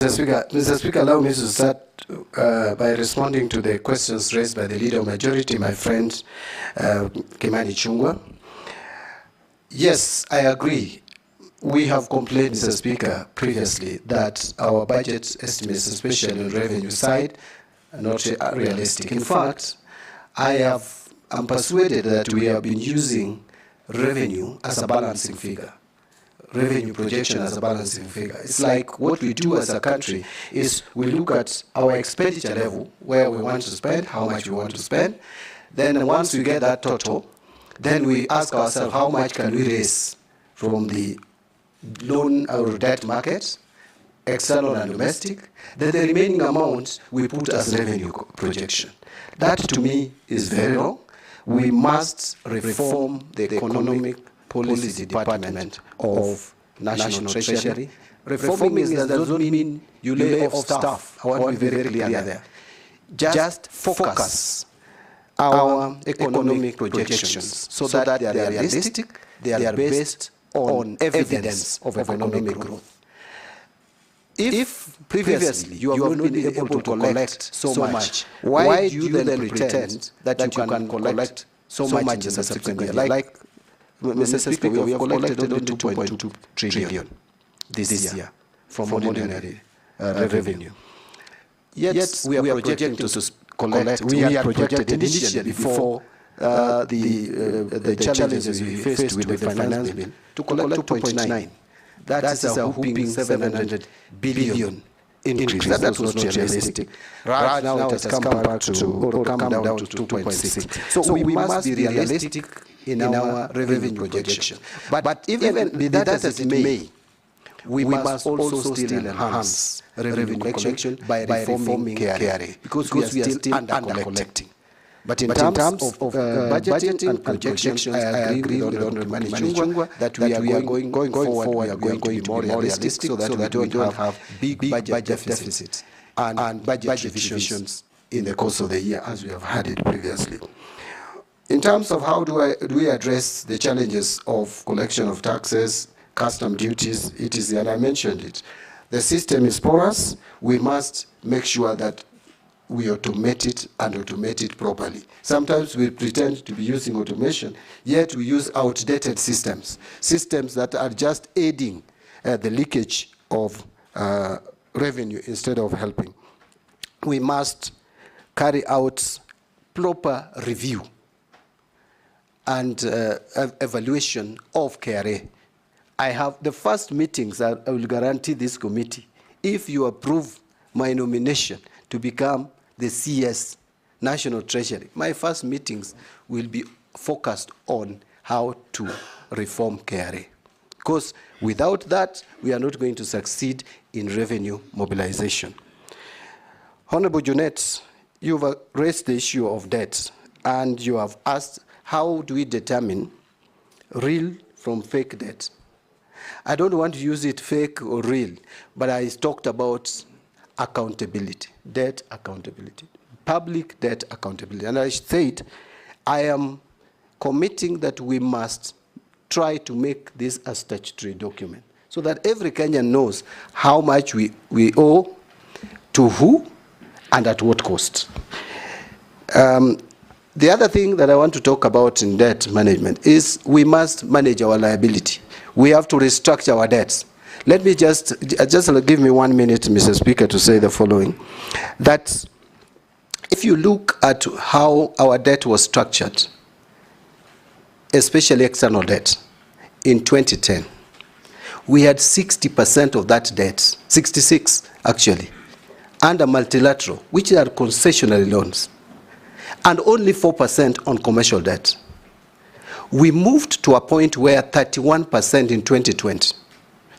Mr. Speaker, allow me to start by responding to the questions raised by the Leader of Majority, my friend Kimani Ichung'wah. Yes, I agree. We have complained, Mr. Speaker, previously that our budget estimates, especially on the revenue side, are not realistic. In fact, I'm persuaded that we have been using revenue as a balancing figure. Revenue projection as a balancing figure. It's like what we do as a country is we look at our expenditure level, where we want to spend, how much we want to spend. Then once we get that total, then we ask ourselves how much can we raise from the loan or debt market, external and domestic. Then the remaining amount we put as revenue projection. That to me is very wrong. We must reform the economic policy department of National Treasury. Reforming does not mean you lay off staff. I want to be very clear there. Just focus our economic projections so that they are realistic, they are based on evidence of economic growth. If previously you have not been able to collect so much, why do you then pretend that you can collect so much in the subsequent year? Like Mr. Speaker, we have collected only 2.2 trillion this year from ordinary revenue. Yet we are projecting to collect, we are projected initially before the challenges we faced with the finance bill to collect 2.9. That is a whooping 700 billion increase. That was not realistic. Right now it has come back to, or come down to 2.6. So we must be realistic in our revenue projection. But even be that as it may, we must also still enhance revenue collection by reforming KRA, because we are still under-collecting. But in terms of budgeting and projections, I agree with Honorable Ichung'wah that we are going forward, we are going to be more realistic so that we don't have big budget deficits and budget revisions in the course of the year, as we have had it previously. In terms of how do we address the challenges of collection of taxes, custom duties, it is, and I mentioned it, the system is porous. We must make sure that we automate it and automate it properly. Sometimes we pretend to be using automation, yet we use outdated systems that are just aiding the leakage of revenue instead of helping. We must carry out proper review and evaluation of KRA. I have the first meetings, I will guarantee this committee, if you approve my nomination to become the CS, National Treasury, my first meetings will be focused on how to reform KRA. Because without that, we are not going to succeed in revenue mobilization. Honorable Junet, you've raised the issue of debt, and you have asked, how do we determine real from fake debt? I don't want to use it fake or real, but I talked about accountability, debt accountability, public debt accountability. And I said, I am committing that we must try to make this a statutory document so that every Kenyan knows how much we owe, to who, and at what cost. The other thing that I want to talk about in debt management is we must manage our liability. We have to restructure our debts. Let me just give me 1 minute, Mr. Speaker, to say the following. That if you look at how our debt was structured, especially external debt, in 2010, we had 60% of that debt, 66 actually, under multilateral, which are concessionary loans, and only 4% on commercial debt. We moved to a point where 31% in 2020,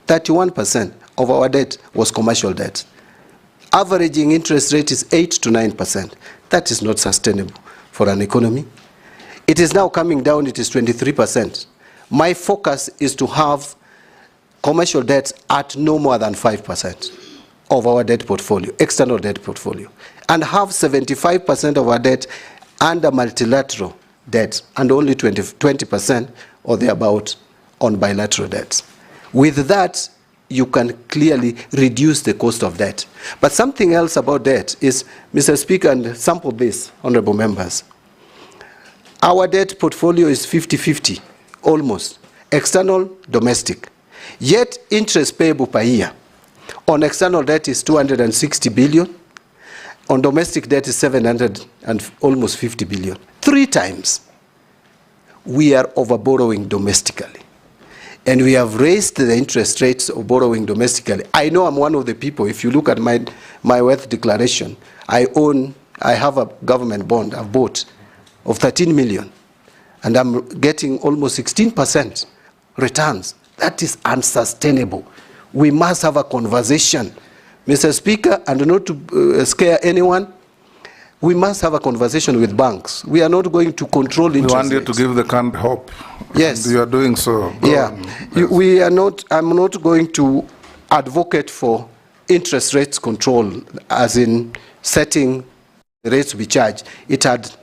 31% of our debt was commercial debt. Averaging interest rate is 8 to 9%. That is not sustainable for an economy. It is now coming down, it is 23%. My focus is to have commercial debts at no more than 5% of our debt portfolio, external debt portfolio, and have 75% of our debt under multilateral debt and only 20% or thereabout on bilateral debts. With that, you can clearly reduce the cost of debt. But something else about debt is, Mr. Speaker, and sample this, honorable members. Our debt portfolio is 50-50, almost, external, domestic. Yet interest payable per year on external debt is 260 billion, on domestic debt is 700 and almost 50 billion. 3 times we are over borrowing domestically. And we have raised the interest rates of borrowing domestically. I know I'm one of the people, if you look at my wealth declaration, I have a government bond I've bought of 13 million, and I'm getting almost 16% returns. That is unsustainable. We must have a conversation, Mr. Speaker, and not to scare anyone. We must have a conversation with banks. We are not going to control interest rates. We want you to give the country hope. Yes. You are doing so. Yeah. We are not, I'm not going to advocate for interest rates control, as in setting the rates to be charged. It had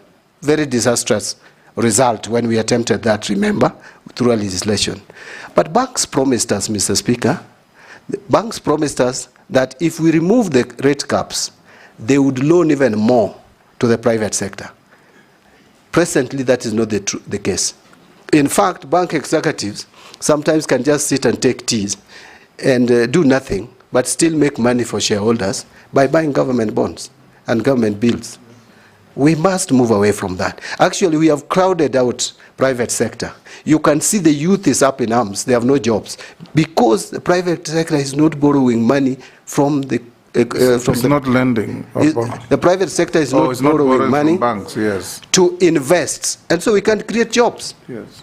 very disastrous result when we attempted that, remember, through a legislation. But banks promised us, Mr. Speaker, banks promised us that if we remove the rate caps, they would loan even more to the private sector. Presently, that is not the case. In fact, bank executives sometimes can just sit and take teas and do nothing, but still make money for shareholders by buying government bonds and government bills. We must move away from that. Actually, we have crowded out private sector. You can see the youth is up in arms. They have no jobs because the private sector is not borrowing money from the it's not lending. The private sector is not borrowing money from banks, yes, to invest, and so we can't create jobs. Yes.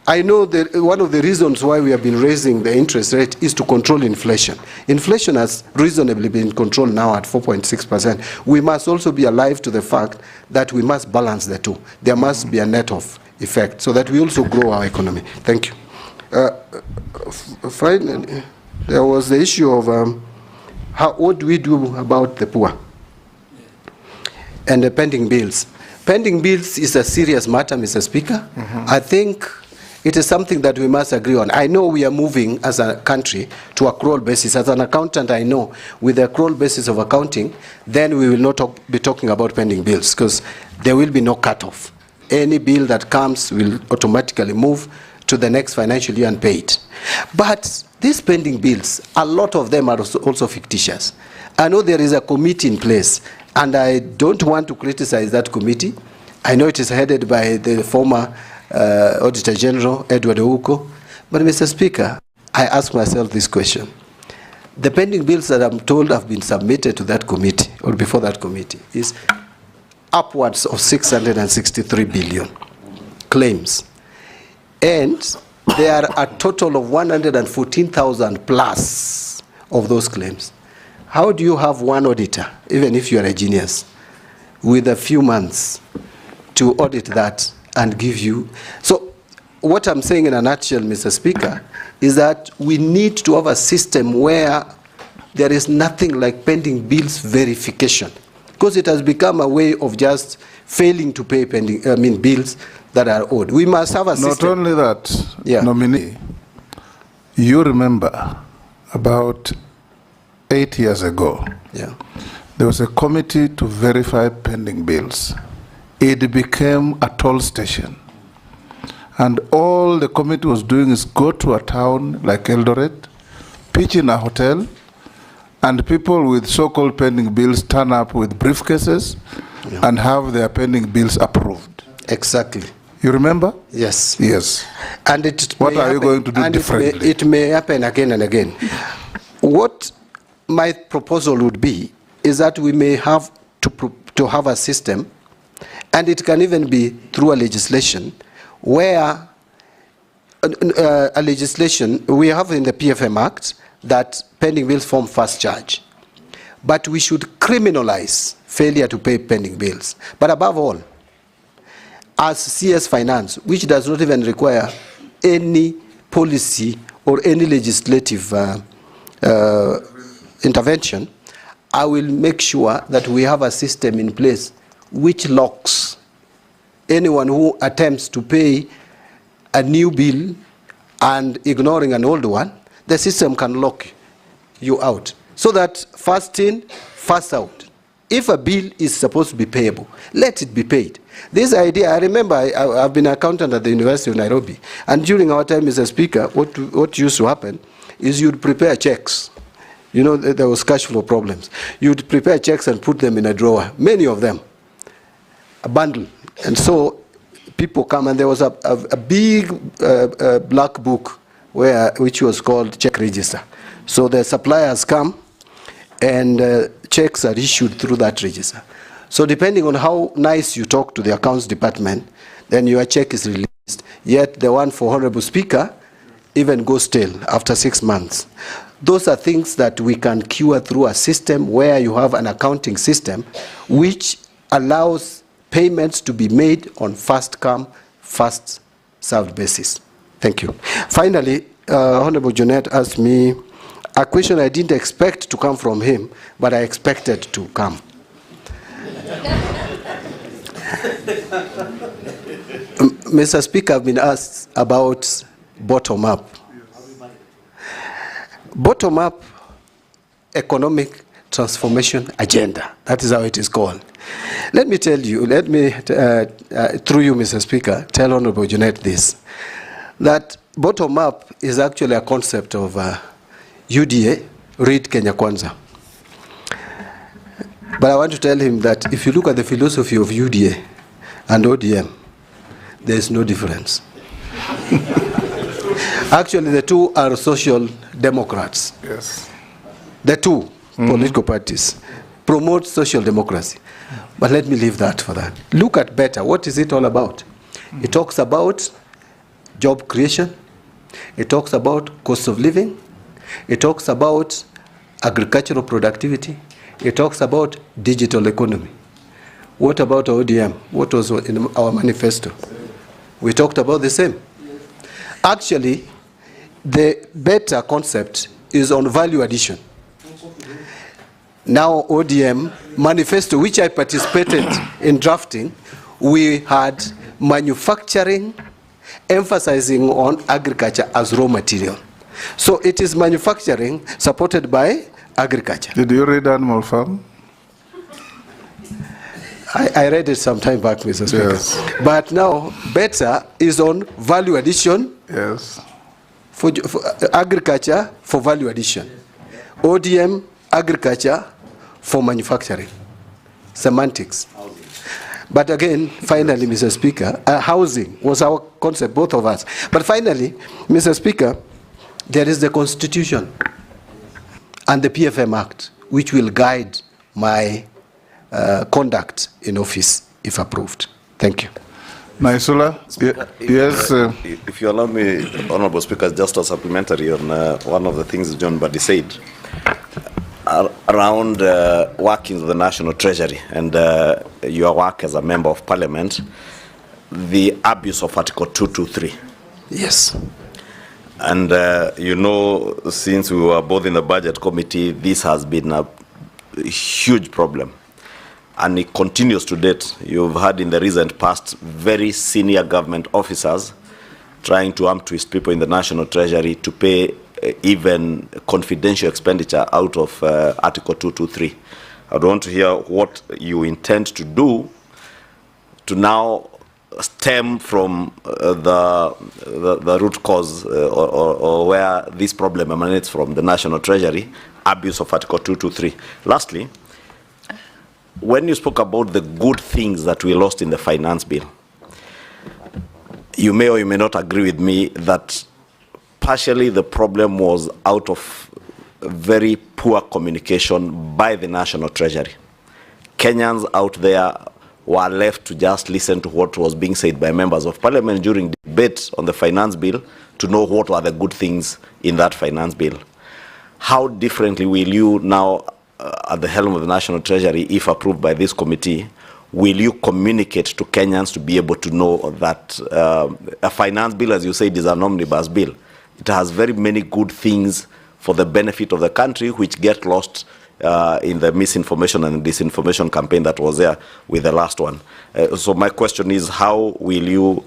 I know that one of the reasons why we have been raising the interest rate is to control inflation. Inflation has reasonably been controlled now at 4.6%. We must also be alive to the fact that we must balance the two. There must be a net-off effect so that we also grow our economy. Thank you. Finally, there was the issue of what do we do about the poor and the pending bills. Pending bills is a serious matter, Mr. Speaker. I think it is something that we must agree on. I know we are moving as a country to accrual basis. As an accountant, I know with the accrual basis of accounting, then we will not be talking about pending bills because there will be no cutoff. Any bill that comes will automatically move to the next financial year and pay it. But these pending bills, a lot of them are also fictitious. I know there is a committee in place, and I don't want to criticize that committee. I know it is headed by the former Auditor General, Edward Ouko. But Mr. Speaker, I ask myself this question. The pending bills that I'm told have been submitted to that committee, or before that committee, is upwards of 663 billion claims. And there are a total of 114,000 plus of those claims. How do you have one auditor, even if you are a genius, with a few months to audit that and give you? So what I'm saying in a nutshell, Mr. Speaker, is that we need to have a system where there is nothing like pending bills verification, because it has become a way of just failing to pay bills that are owed. We must have a system. Not only that, nominee, you remember about 8 years ago, there was a committee to verify pending bills. It became a toll station. And all the committee was doing is go to a town like Eldoret, pitch in a hotel, and people with so-called pending bills turn up with briefcases and have their pending bills approved. Exactly. You remember? Yes. Yes. And what are you going to do differently? It may happen again and again. What my proposal would be is that we may have to have a system, and it can even be through a legislation, where a legislation we have in the PFM Act that pending bills form first charge. But we should criminalize failure to pay pending bills. But above all, as CS Finance, which does not even require any policy or any legislative intervention, I will make sure that we have a system in place which locks anyone who attempts to pay a new bill and ignoring an old one, the system can lock you out. So that first in, first out. If a bill is supposed to be payable, let it be paid. This idea, I remember I've been an accountant at the University of Nairobi, and during our time, Mr. Speaker, what used to happen is you'd prepare checks. You know, there was cash flow problems. You'd prepare checks and put them in a drawer, many of them, a bundle. And so people come, and there was a big black book which was called check register. So the suppliers come, and checks are issued through that register. So depending on how nice you talk to the accounts department, then your check is released. Yet the one for Honorable Speaker even goes stale after 6 months. Those are things that we can cure through a system where you have an accounting system which allows payments to be made on first come, first served basis. Thank you. Finally, Honorable Junet asked me a question I didn't expect to come from him, but I expected to come. Mr. Speaker, I've been asked about bottom-up. Bottom-up economic transformation agenda. That is how it is called. Let me tell you, through you, Mr. Speaker, tell Honorable Junet this, that bottom-up is actually a concept of UDA, read Kenya Kwanza. But I want to tell him that if you look at the philosophy of UDA and ODM, there is no difference. Actually, the two are social democrats. Yes. The two political parties promote social democracy. But let me leave that for that. Look at better. What is it all about? It talks about job creation. It talks about cost of living. It talks about agricultural productivity. It talks about digital economy. What about ODM? What was in our manifesto? We talked about the same. Actually, the better concept is on value addition. Now, ODM manifesto, which I participated in drafting, we had manufacturing emphasizing on agriculture as raw material. So it is manufacturing supported by agriculture. Did you read Animal Farm? I read it some time back, Mr. Speaker. Yes. But now, better is on value addition. Yes. For agriculture for value addition. ODM, agriculture for manufacturing. Semantics. But again, finally, Mr. Speaker, housing was our concept, both of us. But finally, Mr. Speaker, there is the Constitution and the PFM Act, which will guide my conduct in office, if approved. Thank you. Naisula, yes. If you allow me, Honorable Speaker, just a supplementary on one of the things John Buddy said around working with the National Treasury and your work as a Member of Parliament, the abuse of Article 223. Yes. And you know, since we were both in the Budget Committee, this has been a huge problem. And it continues to date. You've had in the recent past very senior government officers trying to twist people in the National Treasury to pay even confidential expenditure out of Article 223. I want to hear what you intend to do to now stem from the root cause or where this problem emanates from the National Treasury, abuse of Article 223. Lastly, when you spoke about the good things that we lost in the finance bill, you may or you may not agree with me that partially the problem was out of very poor communication by the National Treasury. Kenyans out there were left to just listen to what was being said by members of Parliament during debate on the finance bill to know what were the good things in that finance bill. How differently will you now, at the helm of the National Treasury, if approved by this committee, will you communicate to Kenyans to be able to know that a finance bill, as you said, is an omnibus bill? It has very many good things for the benefit of the country, which get lost in the misinformation and disinformation campaign that was there with the last one. So my question is, how will you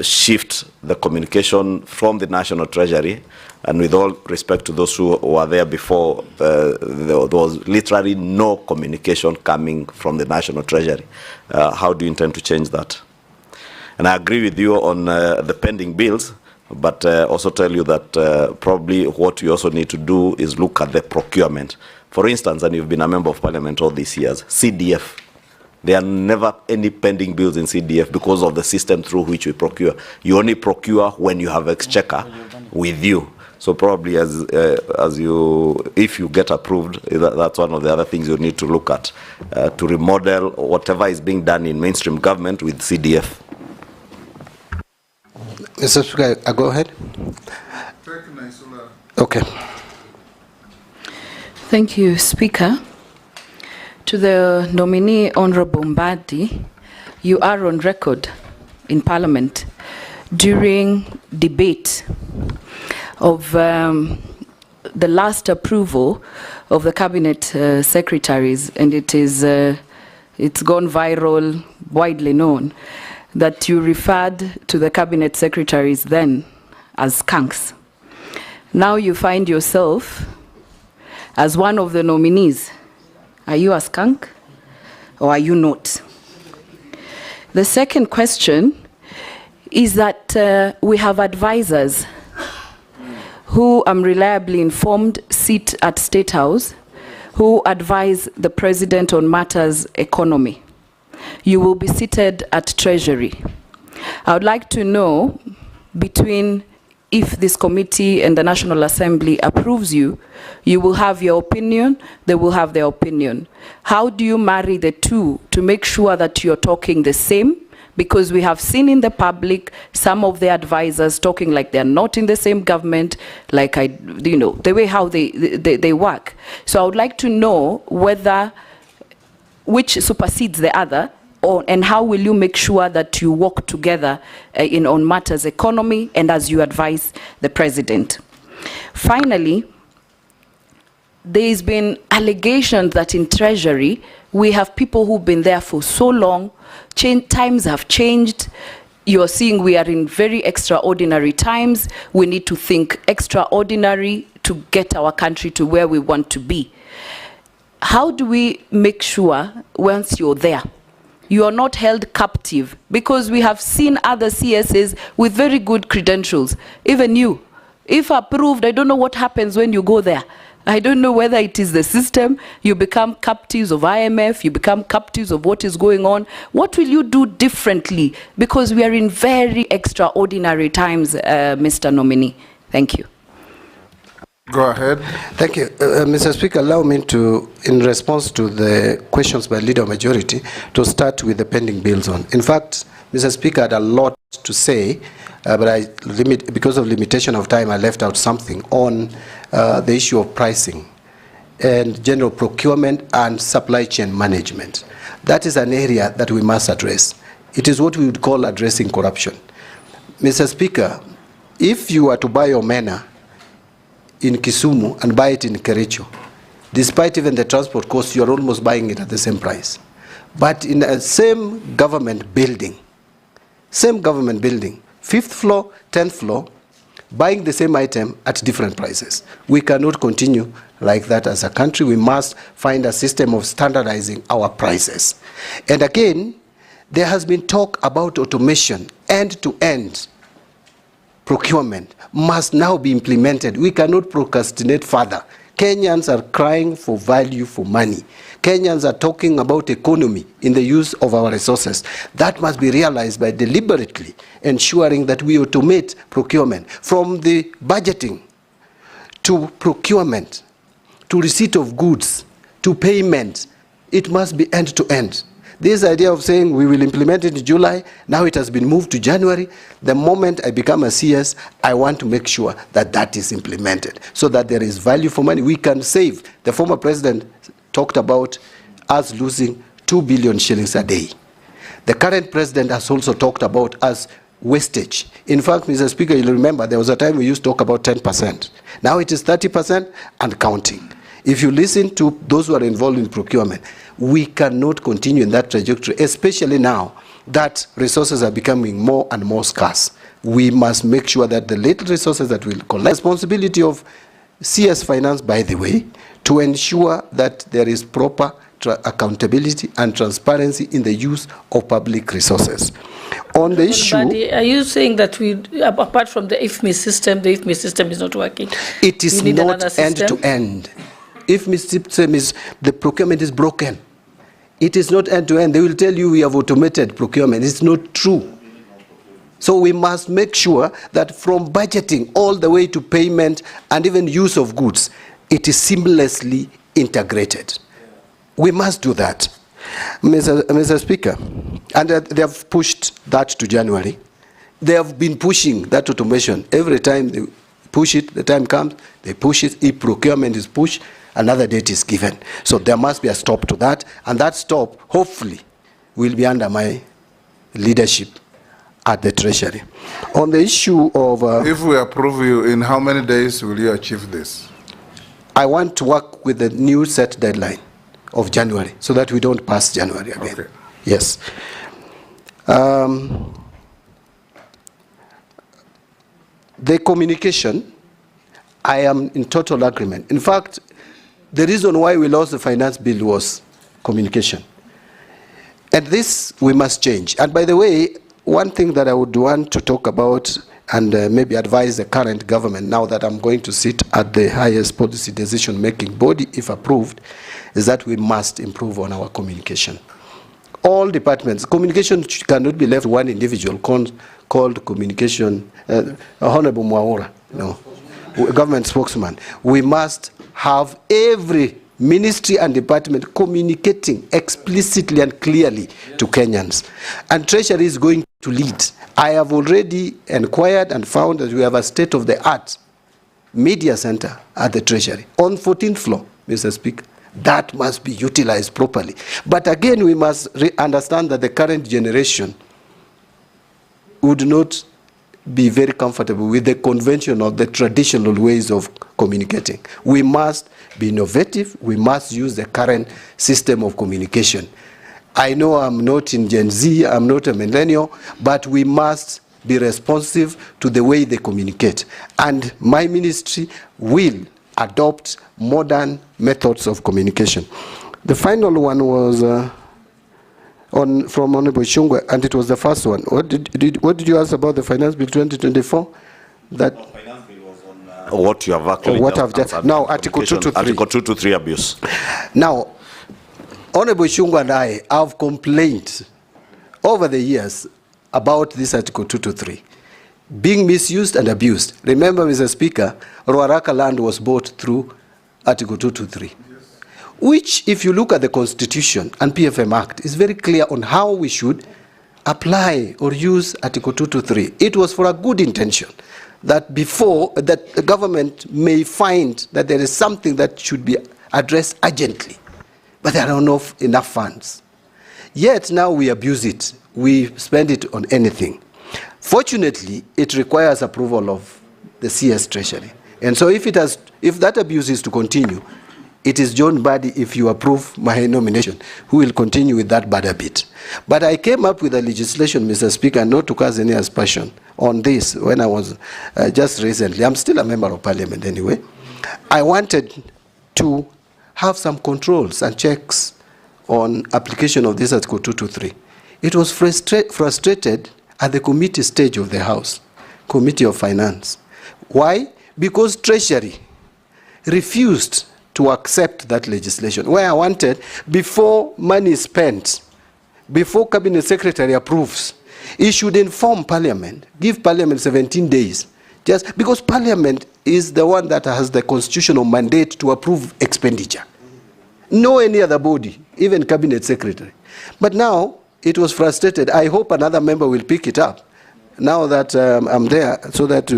shift the communication from the National Treasury. And with all respect to those who were there before, there was literally no communication coming from the National Treasury. How do you intend to change that? And I agree with you on the pending bills, but also tell you that probably what we also need to do is look at the procurement. For instance, and you've been a member of parliament all these years, CDF. There are never any pending bills in CDF because of the system through which we procure. You only procure when you have exchequer with you. So probably if you get approved, that's one of the other things you need to look at, to remodel whatever is being done in mainstream government with CDF. Mr. Speaker, go ahead. Okay. Thank you, Speaker. To the nominee, Honorable Mbadi, you are on record in Parliament during debate of the last approval of the cabinet secretaries, and it's gone viral, widely known, that you referred to the cabinet secretaries then as skunks. Now you find yourself as one of the nominees. Are you a skunk or are you not? The second question is that we have advisors who, I'm reliably informed, sit at State House, who advise the President on matters economy. You will be seated at Treasury. I would like to know, between if this committee and the National Assembly approves you, you will have your opinion, they will have their opinion. How do you marry the two to make sure that you're talking the same? Because we have seen in the public some of the advisors talking like they're not in the same government, like the way how they work. So I would like to know whether which supersedes the other, and how will you make sure that you work together on matters economy and as you advise the President. Finally, there's been allegations that in Treasury we have people who've been there for so long. Times have changed. You're seeing we are in very extraordinary times. We need to think extraordinary to get our country to where we want to be. How do we make sure once you're there, you are not held captive? Because we have seen other CSAs with very good credentials. Even you, if approved, I don't know what happens when you go there. I don't know whether it is the system, you become captives of IMF, you become captives of what is going on. What will you do differently? Because we are in very extraordinary times, Mr. Nominee. Thank you. Go ahead. Thank you. Mr. Speaker, allow me to, in response to the questions by Leader Majority, to start with the pending bills on. In fact, Mr. Speaker, I had a lot to say, but because of limitation of time, I left out something on the issue of pricing and general procurement and supply chain management. That is an area that we must address. It is what we would call addressing corruption. Mr. Speaker, if you are to buy omena in Kisumu and buy it in Kericho, despite even the transport cost, you are almost buying it at the same price. But in the same government building, 5th floor, 10th floor, buying the same item at different prices. We cannot continue like that as a country. We must find a system of standardizing our prices. And again, there has been talk about automation. End-to-end procurement must now be implemented. We cannot procrastinate further. Kenyans are crying for value for money. Kenyans are talking about economy in the use of our resources. That must be realized by deliberately ensuring that we automate procurement, from the budgeting to procurement, to receipt of goods, to payment. It must be end to end. This idea of saying we will implement it in July, now it has been moved to January. The moment I become a CS, I want to make sure that that is implemented so that there is value for money. We can save. The former president talked about us losing 2 billion shillings a day. The current president has also talked about us wastage. In fact, Mr. Speaker, you'll remember there was a time we used to talk about 10%. Now it is 30% and counting. If you listen to those who are involved in procurement, we cannot continue in that trajectory, especially now that resources are becoming more and more scarce. We must make sure that the little resources that will collect, responsibility of CS Finance, by the way, to ensure that there is proper accountability and transparency in the use of public resources. On the issue... Are you saying that apart from the IFMI system is not working? It is not end-to-end. IFMI system is, the procurement is broken. It is not end-to-end. They will tell you we have automated procurement. It's not true. So we must make sure that from budgeting all the way to payment and even use of goods, it is seamlessly integrated. We must do that. Mr. Speaker, and they have pushed that to January. They have been pushing that automation. Every time they push it, the time comes, they push it. If procurement is pushed, another date is given. So there must be a stop to that, and that stop, hopefully, will be under my leadership at the Treasury. On the issue of... if we approve you, in how many days will you achieve this? I want to work with the new set deadline of January, so that we don't pass January again. Okay. Yes. The communication, I am in total agreement. In fact, the reason why we lost the finance bill was communication. And this we must change. And by the way, one thing that I would want to talk about and maybe advise the current government, now that I'm going to sit at the highest policy decision-making body, if approved, is that we must improve on our communication. All departments, communication cannot be left to one individual called communication, Honorable Mwaura, no, government spokesman. We must have every ministry and department communicating explicitly and clearly to Kenyans. And Treasury is going to lead. I have already inquired and found that we have a state-of-the-art media center at the Treasury on 14th floor, Mr. Speaker. That must be utilized properly. But again, we must understand that the current generation would not be very comfortable with the convention of the traditional ways of communicating. We must be innovative. We must use the current system of communication. I know I'm not in Gen Z, I'm not a millennial, but we must be responsive to the way they communicate. And my ministry will adopt modern methods of communication. The final one was from Honorable Shungwe, and it was the first one. What did you ask about the Finance Bill 2024? That Finance Bill was on what you have actually what I've just now Article 223. Article 223 abuse. Now, Honorable Shungwe and I have complained over the years about this Article 223 being misused and abused. Remember, Mr. Speaker, Ruaraka land was bought through Article 223, which, if you look at the Constitution and PFM Act, is very clear on how we should apply or use Article 223. It was for a good intention, that before that the government may find that there is something that should be addressed urgently, but there are not enough funds. Yet now we abuse it. We spend it on anything. Fortunately, it requires approval of the CS Treasury. And so if that abuse is to continue, it is John Badi, if you approve my nomination, who will continue with that bad habit. But I came up with a legislation, Mr. Speaker, not to cause any aspersion on this when I was just recently. I'm still a member of parliament anyway. I wanted to have some controls and checks on application of this Article 223. It was frustrated at the committee stage of the House, Committee of Finance. Why? Because Treasury refused to accept that legislation, where I wanted, before money is spent, before Cabinet Secretary approves, he should inform Parliament, give Parliament 17 days, just because Parliament is the one that has the constitutional mandate to approve expenditure. No any other body, even Cabinet Secretary. But now, it was frustrated. I hope another member will pick it up now that I'm there, so that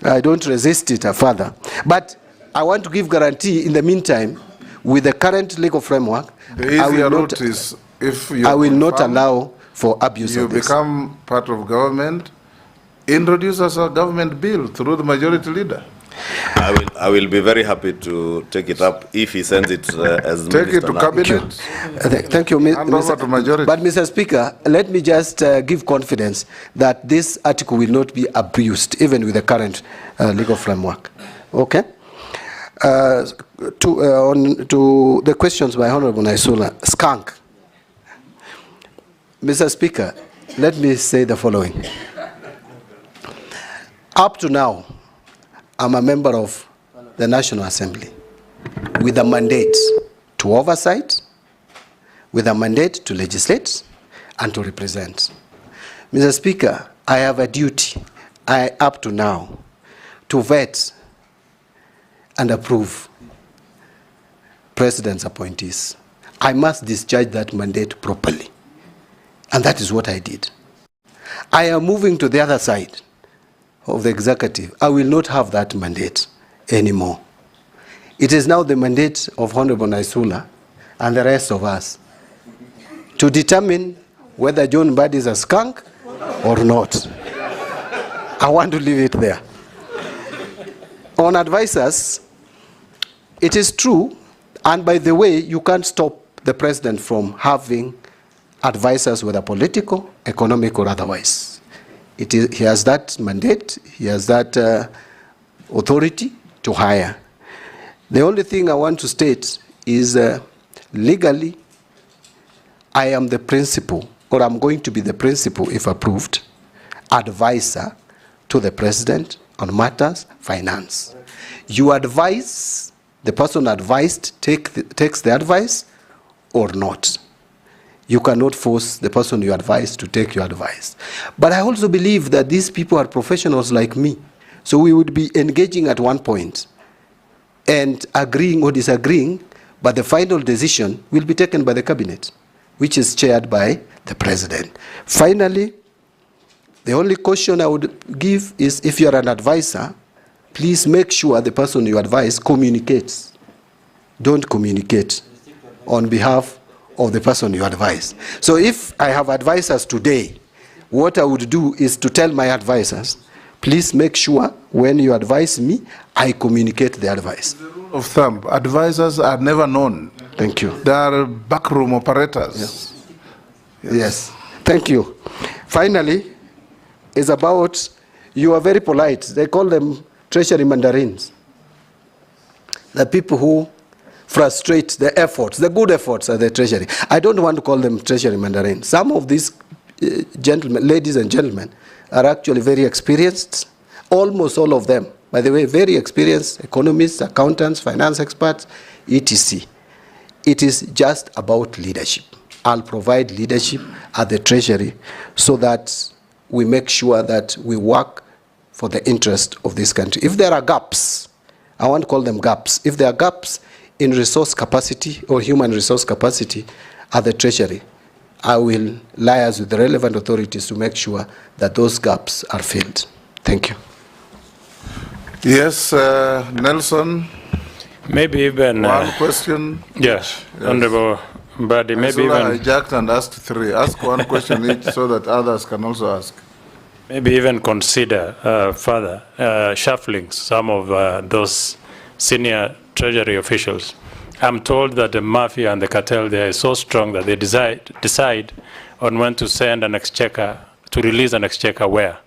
I don't resist it further. But I want to give guarantee in the meantime, with the current legal framework, I will not allow for abuse of this. You become part of government, introduce us a government bill through the majority leader. I will be very happy to take it up if he sends it as Take minister it to now. cabinet. Thank you, Hand over to majority. But Mr. Speaker, let me just give confidence that this article will not be abused, even with the current legal framework. Okay? To the questions by Honorable Naisula, skunk. Mr. Speaker, let me say the following. Up to now, I'm a member of the National Assembly with a mandate to oversight, with a mandate to legislate and to represent. Mr. Speaker, I have a duty, up to now, to vet and approve President's appointees. I must discharge that mandate properly. And that is what I did. I am moving to the other side of the executive. I will not have that mandate anymore. It is now the mandate of Honorable Naisula and the rest of us to determine whether John Mbadi is a skunk or not. I want to leave it there. On advisors, it is true, and by the way, you can't stop the president from having advisors, whether political, economic, or otherwise. He has that mandate, he has that authority to hire. The only thing I want to state is legally, I am the principal, or I'm going to be the principal, if approved, advisor to the president on matters finance. You advise, the person advised takes the advice or not. You cannot force the person you advise to take your advice. But I also believe that these people are professionals like me. So we would be engaging at one point and agreeing or disagreeing, but the final decision will be taken by the cabinet, which is chaired by the president. Finally, the only caution I would give is if you're an advisor, please make sure the person you advise communicates. Don't communicate on behalf of the person you advise. So if I have advisors today, what I would do is to tell my advisors, please make sure when you advise me, I communicate the advice. The rule of thumb, advisors are never known. Thank you. They are backroom operators. Yes. Thank you. Finally, it's about, you are very polite. They call them treasury mandarins. The people who frustrate the efforts, the good efforts of the treasury. I don't want to call them treasury mandarins. Some of these gentlemen, ladies and gentlemen, are actually very experienced. Almost all of them, by the way, very experienced economists, accountants, finance experts, etc. It is just about leadership. I'll provide leadership at the treasury so that we make sure that we work for the interest of this country. If there are gaps, I want to call them gaps. If there are gaps in resource capacity or human resource capacity at the treasury, I will liaise with the relevant authorities to make sure that those gaps are filled. Thank you. Yes, Nelson. Maybe even one question. Yes, Honorable Mbadi. Maybe even hijacked and asked three. Ask one question each so that others can also ask. Maybe even consider further shuffling some of those senior treasury officials. I'm told that the mafia and the cartel there is so strong that they decide on when to send an exchequer, to release an exchequer where.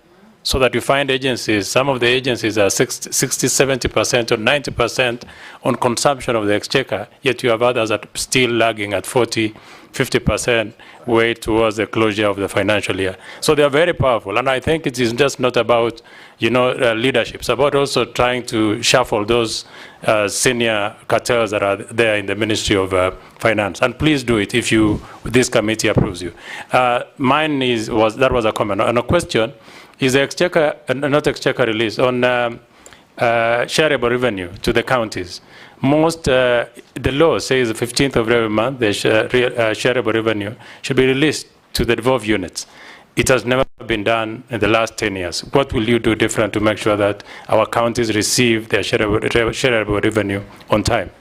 So that you find agencies, some of the agencies are 60, 70% or 90% on consumption of the exchequer, yet you have others that are still lagging at 40, 50% way towards the closure of the financial year. So they are very powerful, and I think it is just not about, leadership. It's about also trying to shuffle those senior cartels that are there in the Ministry of Finance. And please do it if this committee approves you. Mine was a comment. And a question is the exchequer, not exchequer release, on shareable revenue to the counties. Most, the law says the 15th of every month, the shareable revenue should be released to the devolved units. It has never been done in the last 10 years. What will you do different to make sure that our counties receive their shareable revenue on time?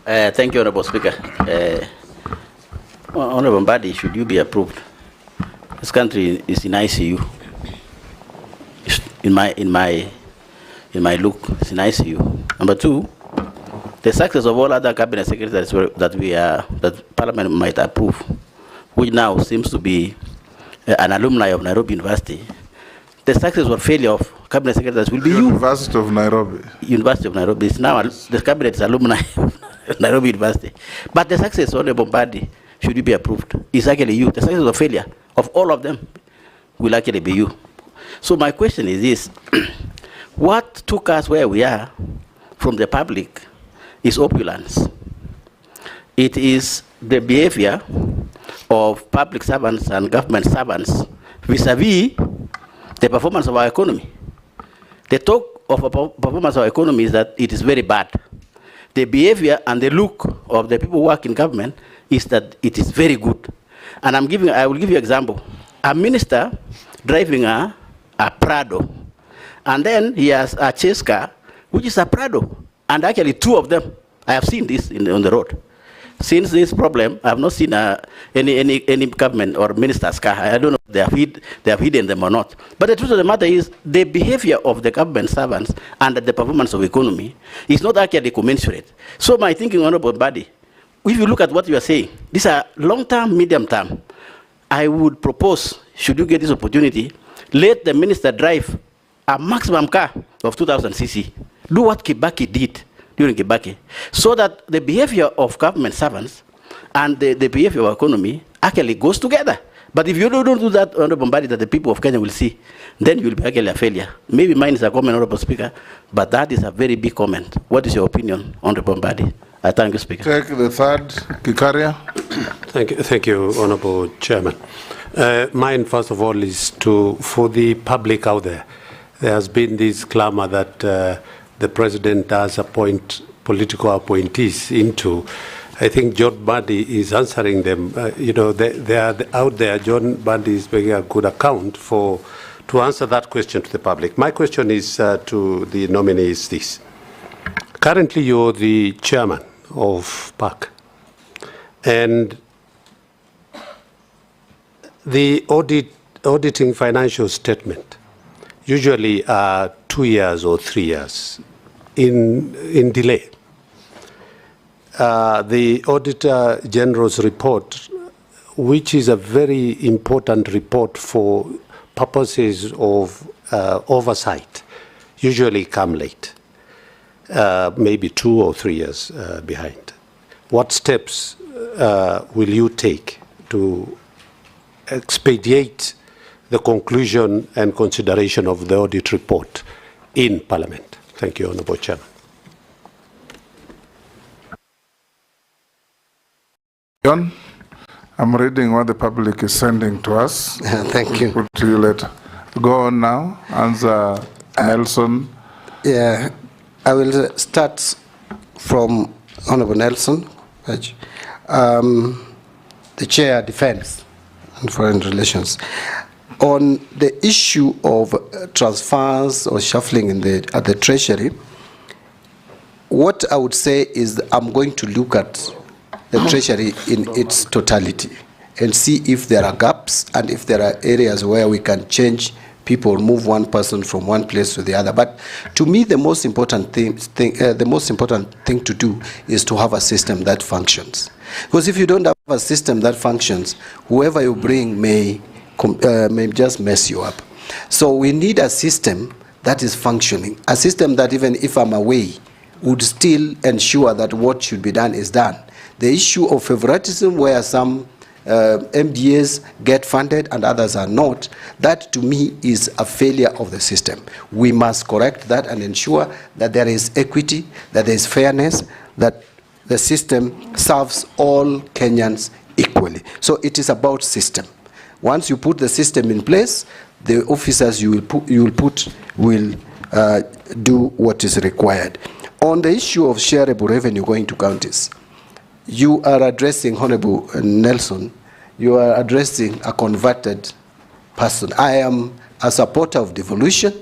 Thank you, Honorable Speaker. Honorable Mbadi, should you be approved? This country is in ICU. in my look, it's in ICU. Number two, the success of all other cabinet secretaries that Parliament might approve, which now seems to be an alumni of Nairobi University, the success or failure of cabinet secretaries will be University of Nairobi. University of Nairobi is now the cabinet is alumni of Nairobi University, but the success of the Bombadi should be approved is actually you. The success or failure of all of them will actually be you. So my question is this: what took us where we are from the public is opulence. It is the behavior of public servants and government servants vis-a-vis the performance of our economy. The talk of a performance of our economy is that it is very bad. The behavior and the look of the people who work in government is that it is very good. And I will give you an example. A minister driving a Prado, and then he has a chase car, which is a Prado. And actually two of them, I have seen this on the road. Since this problem, I have not seen any government or minister's car. I don't know if they have hidden them or not. But the truth of the matter is the behavior of the government servants and the performance of the economy is not actually commensurate. So my thinking, Honorable Badi, if you look at what you are saying, these are long-term, medium-term. I would propose, should you get this opportunity, let the minister drive a maximum car of 2,000 cc. Do what Kibaki did during Kibaki, so that the behavior of government servants and the behavior of our economy actually goes together. But if you don't do that, Honorable Bombadi, that the people of Kenya will see, then you will be actually a failure. Maybe mine is a comment, Honorable Speaker, but that is a very big comment. What is your opinion, Honorable Bombadi? I thank you, Speaker. Take the third, Kikaria. Thank you, Honorable Chairman. Mine, first of all, is for the public out there. There has been this clamor that the president does appoint political appointees into. I think John Badi is answering them. They are out there. John Badi is making a good account to answer that question to the public. My question is to the nominee is this. Currently, you're the chairman of PAC, and the auditing financial statement usually are 2 years or 3 years in delay. The Auditor General's report, which is a very important report for purposes of oversight, usually come late, maybe 2 or 3 years behind. What steps will you take to expedite the conclusion and consideration of the audit report in Parliament? Thank you, Honourable Chairman. John, I'm reading what the public is sending to us. Thank you. Put to you later. Go on now. Answer Nelson. Yeah, I will start from Honourable Nelson, the Chair, Defence and Foreign Relations. On the issue of transfers or shuffling at the Treasury, what I would say is I'm going to look at the Treasury in its totality and see if there are gaps and if there are areas where we can change people, move one person from one place to the other. But to me, the most important thing to do is to have a system that functions. Because if you don't have a system that functions, whoever you bring may just mess you up. So we need a system that is functioning, a system that even if I'm away, would still ensure that what should be done is done. The issue of favoritism, where some MDAs get funded and others are not, that to me is a failure of the system. We must correct that and ensure that there is equity, that there is fairness, that the system serves all Kenyans equally. So it is about system. Once you put the system in place, the officers you will put will do what is required. On the issue of shareable revenue going to counties, you are addressing, Honorable Nelson, you are addressing a converted person. I am a supporter of devolution,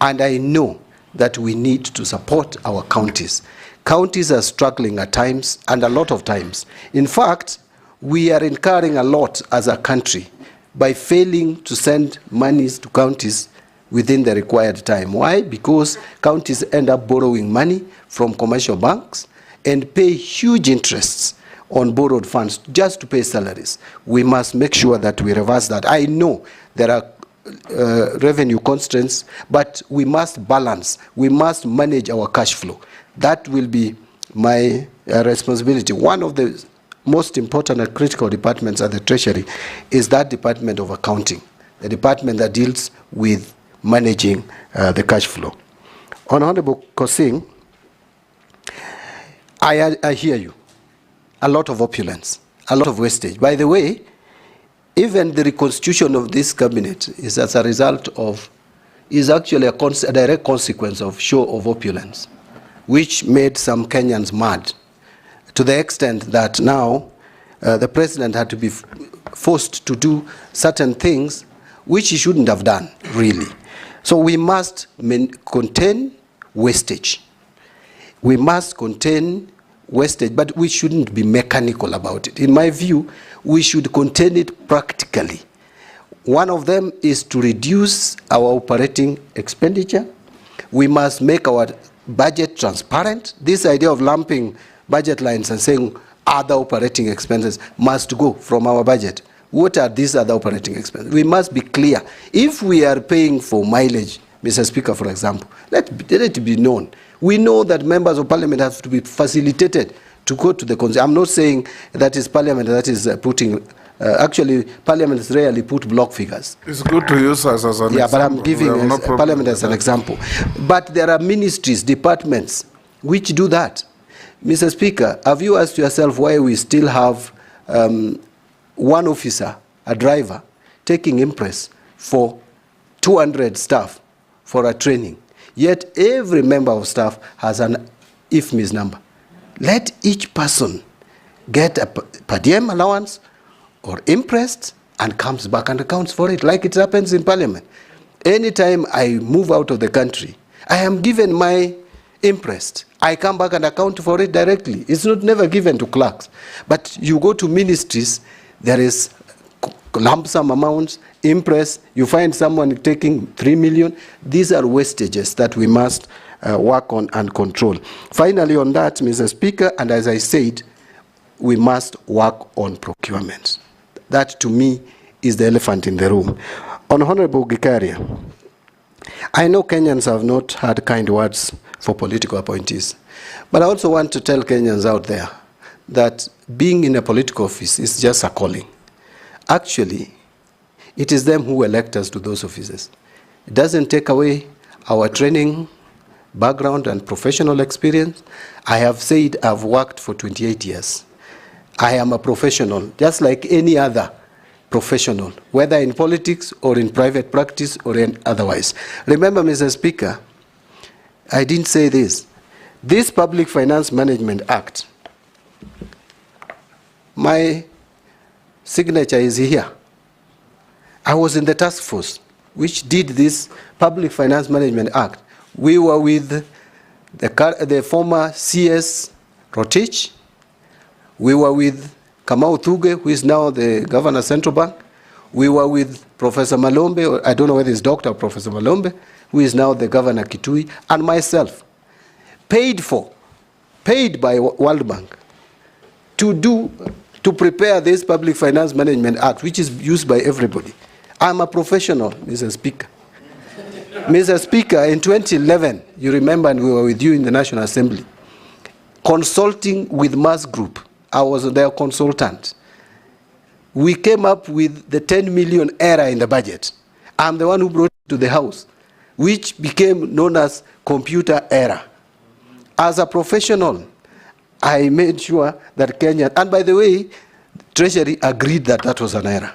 and I know that we need to support our counties. Counties are struggling at times, and a lot of times. In fact, we are incurring a lot as a country by failing to send monies to counties within the required time. Why? Because counties end up borrowing money from commercial banks and pay huge interests on borrowed funds just to pay salaries. We must make sure that we reverse that. I know there are revenue constraints, but we must balance. We must manage our cash flow. That will be my responsibility. One of the most important and critical departments at the Treasury is that Department of Accounting, the department that deals with managing the cash flow. Honorable Kosing, I hear you. A lot of opulence, a lot of wastage. By the way, even the reconstitution of this cabinet is as a result of, is actually a direct consequence of show of opulence, which made some Kenyans mad, to the extent that now the president had to be forced to do certain things which he shouldn't have done, really. So we must contain wastage. We must contain wastage, but we shouldn't be mechanical about it. In my view, we should contain it practically. One of them is to reduce our operating expenditure. We must make our budget transparent. This idea of lumping budget lines and saying other operating expenses must go from our budget. What are these other operating expenses? We must be clear. If we are paying for mileage, Mr. Speaker, for example, let it be known. We know that members of parliament have to be facilitated to go to the constituency. I'm not saying that is parliament that is putting, actually parliaments rarely put block figures. It's good to use us as an example. Yeah, but I'm giving parliament as an example. But there are ministries, departments, which do that. Mr. Speaker, have you asked yourself why we still have one officer, a driver, taking impress for 200 staff for a training? Yet every member of staff has an IFMIS number. Let each person get a per diem allowance or imprest and comes back and accounts for it, like it happens in parliament. Anytime I move out of the country, I am given my imprest. I come back and account for it directly. It's not never given to clerks. But you go to ministries, there is lump sum amounts, impress, you find someone taking 3 million. These are wastages that we must work on and control. Finally on that, Mr. Speaker, and as I said, we must work on procurement. That to me is the elephant in the room. Honorable Gikaria, I know Kenyans have not had kind words for political appointees, but I also want to tell Kenyans out there that being in a political office is just a calling. Actually, it is them who elect us to those offices. It doesn't take away our training, background, and professional experience. I have said I've worked for 28 years. I am a professional, just like any other professional, whether in politics or in private practice or in otherwise. Remember, Mr. Speaker, I didn't say this. This Public Finance Management Act, my signature is here. I was in the task force which did this Public Finance Management Act. We were with the former CS Rotich. We were with Kamau Thuge, who is now the governor of Central Bank. We were with Professor Malombe, or I don't know whether it's Dr. or Professor Malombe, who is now the governor Kitui, and myself, paid by World Bank to prepare this Public Finance Management Act, which is used by everybody. I'm a professional, Mr. Speaker. Mr. Speaker, in 2011, you remember, and we were with you in the National Assembly, consulting with Mass Group. I was their consultant. We came up with the 10 million error in the budget. I'm the one who brought it to the House, which became known as computer error. As a professional, I made sure that Kenya, and by the way, Treasury agreed that that was an error.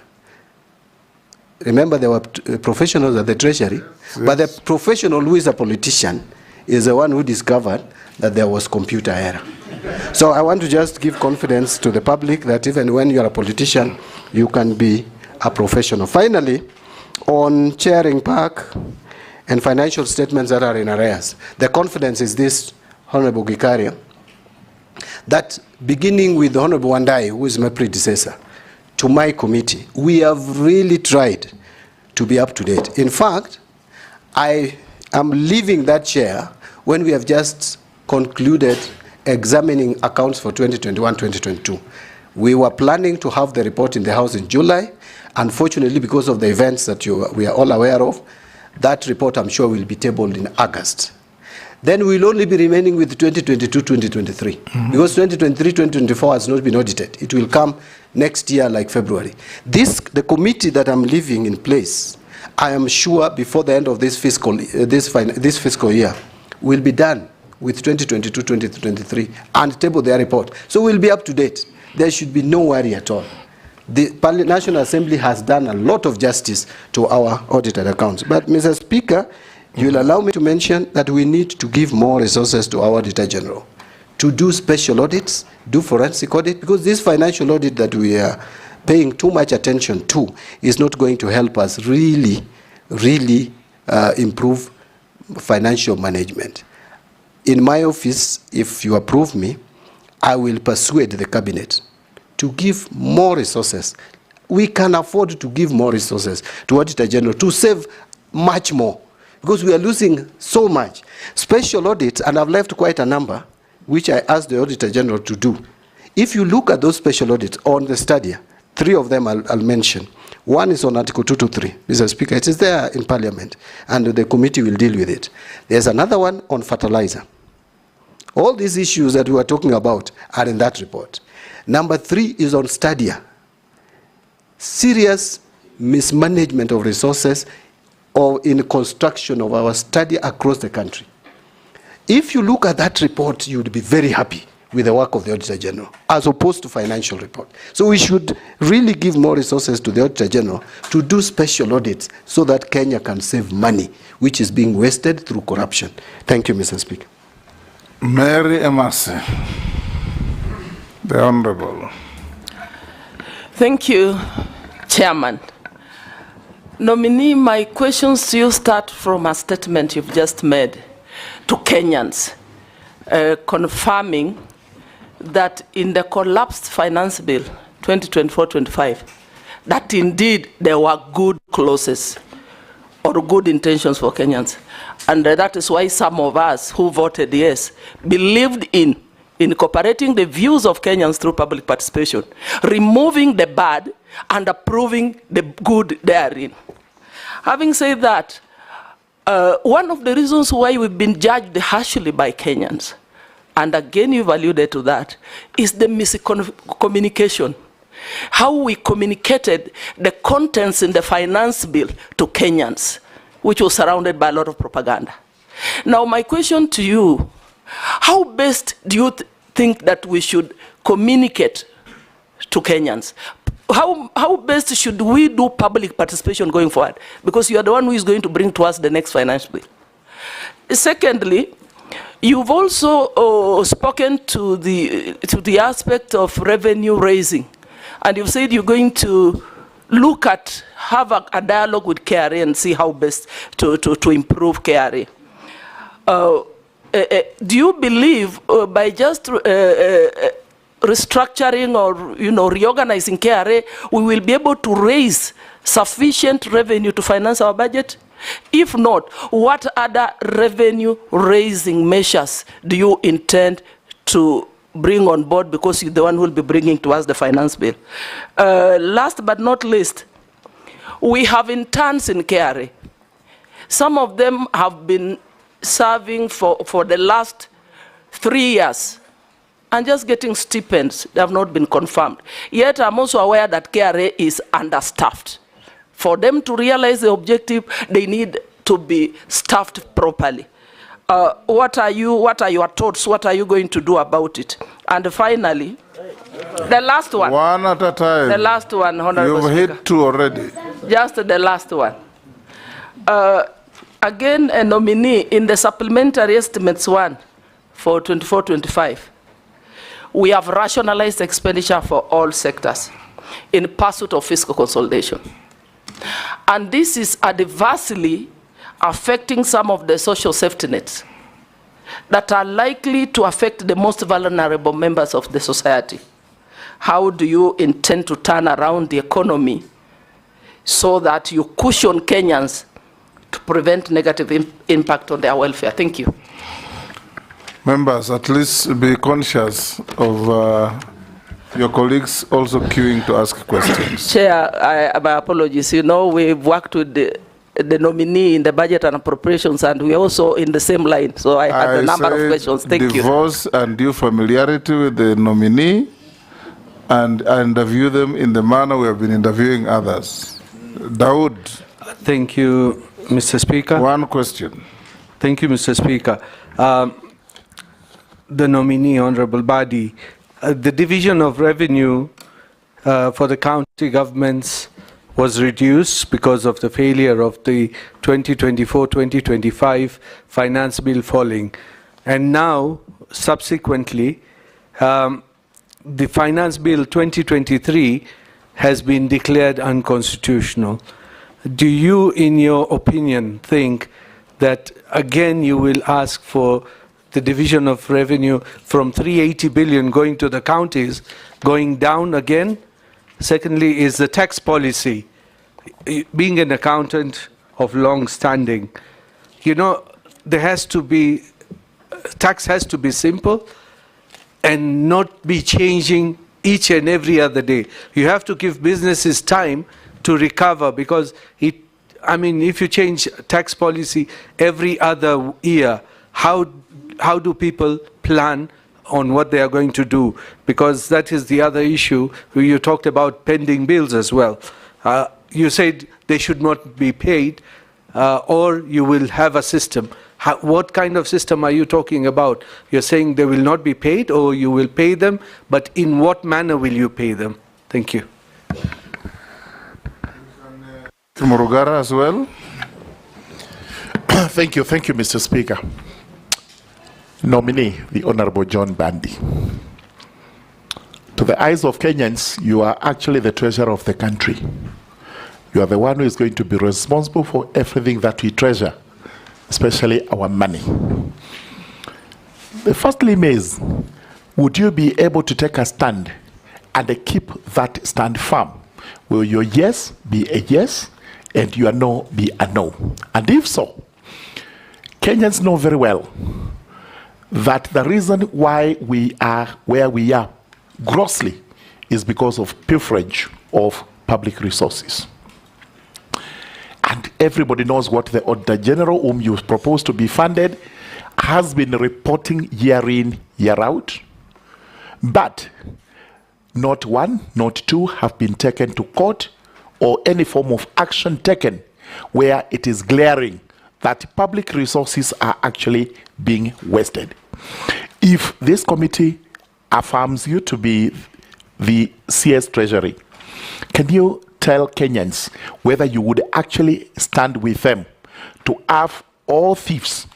Remember, there were professionals at the Treasury, yes. But the professional who is a politician is the one who discovered that there was computer error. So I want to just give confidence to the public that even when you are a politician, you can be a professional. Finally, on chairing PAC and financial statements that are in arrears, the confidence is this, Honorable Gikaria, that beginning with the Honorable Wandai, who is my predecessor, to my committee, we have really tried to be up to date. In fact, I am leaving that chair when we have just concluded examining accounts for 2021-2022. We were planning to have the report in the House in July. Unfortunately, because of the events that we are all aware of, that report, I'm sure, will be tabled in August. Then we'll only be remaining with 2022-2023. Because 2023-2024 has not been audited. It will come next year, like February. The committee that I'm leaving in place, I am sure before the end of this fiscal year, will be done with 2022-2023 and table their report. So we'll be up to date. There should be no worry at all. The National Assembly has done a lot of justice to our audited accounts. But, Mr. Speaker, you will allow me to mention that we need to give more resources to our Auditor General to do special audits, do forensic audit, because this financial audit that we are paying too much attention to is not going to help us really improve financial management. In my office, if you approve me, I will persuade the cabinet to give more resources. We can afford to give more resources to Auditor General to save much more, because we are losing so much. Special audits, and I've left quite a number, which I asked the Auditor General to do. If you look at those special audits on the study, 3 of them I'll mention. One is on Article 223, Mr. Speaker. It is there in Parliament, and the committee will deal with it. There's another one on fertilizer. All these issues that we are talking about are in that report. Number 3 is on Stadia. Serious mismanagement of resources or in construction of our Stadia across the country. If you look at that report, you would be very happy with the work of the Auditor General, as opposed to financial report. So we should really give more resources to the Auditor General to do special audits so that Kenya can save money, which is being wasted through corruption. Thank you, Mr. Speaker. Mary Emasi, the Honorable. Thank you, Chairman. Nominee, my questions to you start from a statement you've just made to Kenyans, confirming that in the collapsed finance bill 2024-25, that indeed there were good clauses or good intentions for Kenyans. And that is why some of us who voted yes believed in incorporating the views of Kenyans through public participation, removing the bad and approving the good therein. Having said that, one of the reasons why we've been judged harshly by Kenyans, and again you've alluded to that, is the miscommunication. How we communicated the contents in the finance bill to Kenyans, which was surrounded by a lot of propaganda. Now my question to you, how best do you think that we should communicate to Kenyans? How best should we do public participation going forward? Because you are the one who is going to bring to us the next finance bill. Secondly, you've also spoken to the aspect of revenue raising, and you've said you're going to look at, have a dialogue with KRA and see how best to improve KRA. Do you believe by just restructuring or reorganizing KRA, we will be able to raise sufficient revenue to finance our budget? If not, what other revenue raising measures do you intend to bring on board, because you're the one who will be bringing to us the finance bill? Last but not least, we have interns in KRA. Some of them have been serving for the last 3 years and just getting stipends. They have not been confirmed. Yet I'm also aware that KRA is understaffed. For them to realize the objective, they need to be staffed properly. What are your thoughts? What are you going to do about it? And finally, the last one. One at a time. The last one, Honorable You've Speaker. hit 2 already. Just the last one. Again, a nominee in the supplementary estimates 1 for 24-25. We have rationalized expenditure for all sectors in pursuit of fiscal consolidation. And this is adversely affecting some of the social safety nets that are likely to affect the most vulnerable members of the society. How do you intend to turn around the economy so that you cushion Kenyans to prevent negative impact on their welfare. Thank you. Members, at least be conscious of your colleagues also queuing to ask questions. Chair, my apologies. You know, we've worked with the nominee in the budget and appropriations, and we're also in the same line. So I had a number of questions. Thank you. Divorce and due familiarity with the nominee, and interview them in the manner we have been interviewing others. Dawood. Thank you, Mr. Speaker. One question. Thank you, Mr. Speaker. The nominee, Honorable Badi, the division of revenue for the county governments was reduced because of the failure of the 2024-2025 finance bill falling. And now, subsequently, the finance bill 2023 has been declared unconstitutional. Do you, in your opinion, think that again you will ask for the division of revenue from 380 billion going to the counties going down again? Secondly, is the tax policy, being an accountant of long standing, you know, there has to be, tax has to be simple and not be changing each and every other day. You have to give businesses time to recover, because if you change tax policy every other year, how do people plan on what they are going to do? Because that is the other issue. You talked about pending bills as well. You said they should not be paid, or you will have a system. What kind of system are you talking about? You're saying they will not be paid, or you will pay them, but in what manner will you pay them? Thank you. Murugara as well. Thank you, Mr. Speaker. Nominee, the Honorable John Bandi. To the eyes of Kenyans, you are actually the treasurer of the country. You are the one who is going to be responsible for everything that we treasure, especially our money. The first limb is, would you be able to take a stand and keep that stand firm? Will your yes be a yes and your no be a no? And if so, Kenyans know very well that the reason why we are where we are grossly is because of pilferage of public resources. And everybody knows what the Auditor General, whom you propose to be funded, has been reporting year in, year out. But not one, not two have been taken to court or any form of action taken where it is glaring that public resources are actually being wasted. If this committee affirms you to be the CS Treasury, can you tell Kenyans whether you would actually stand with them to have all thieves,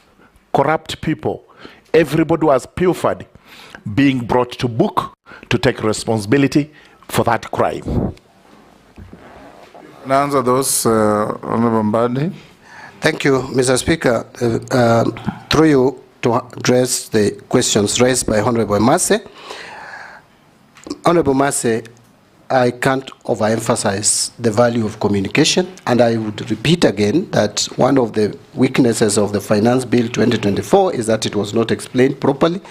corrupt people, everybody who has pilfered, being brought to book to take responsibility for that crime? Now answer those, Honorable Mbadi. Thank you, Mr. Speaker. Through you to address the questions raised by Honorable Masse. Honorable Masse, I can't overemphasize the value of communication, and I would repeat again that one of the weaknesses of the Finance Bill 2024 is that it was not explained properly.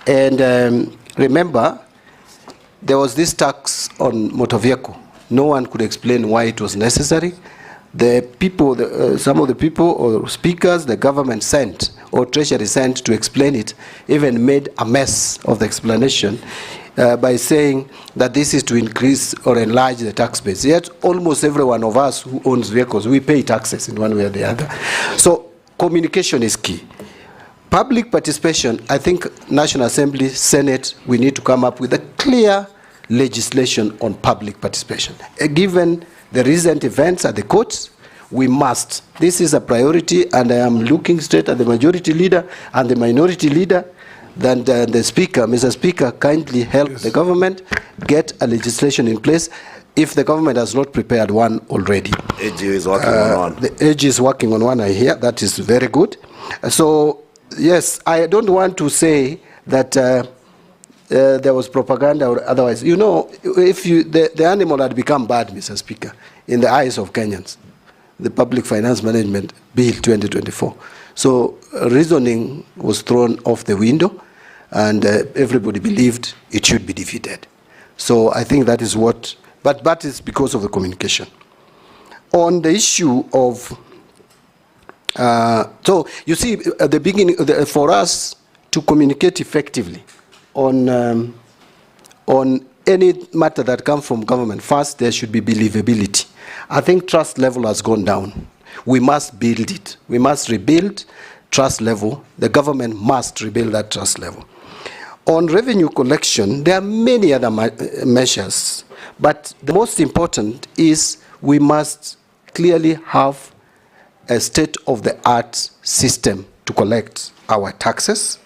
And remember, there was this tax on motor vehicle. No one could explain why it was necessary. The people, some of the people or speakers the government sent or Treasury sent to explain it even made a mess of the explanation by saying that this is to increase or enlarge the tax base. Yet almost every one of us who owns vehicles, we pay taxes in one way or the other. So communication is key. Public participation, I think National Assembly, Senate, we need to come up with a clear legislation on public participation. Given the recent events at the courts, we must. This is a priority, and I am looking straight at the majority leader and the minority leader. Then the Speaker, Mr. Speaker, kindly help the government get a legislation in place if the government has not prepared one already. AG is working on one. The AG is working on one, I hear. That is very good. So, yes, I don't want to say that there was propaganda or otherwise. You know, if the animal had become bad, Mr. Speaker, in the eyes of Kenyans, the Public Finance Management Bill 2024. So reasoning was thrown off the window, and everybody believed it should be defeated. So I think that is what, but that is because of the communication. On the issue of, so you see, at the beginning, for us to communicate effectively on any matter that comes from government, first there should be believability. I think trust level has gone down. We must build it. We must rebuild trust level. The government must rebuild that trust level. On revenue collection, there are many other measures, but the most important is we must clearly have a state-of-the-art system to collect our taxes.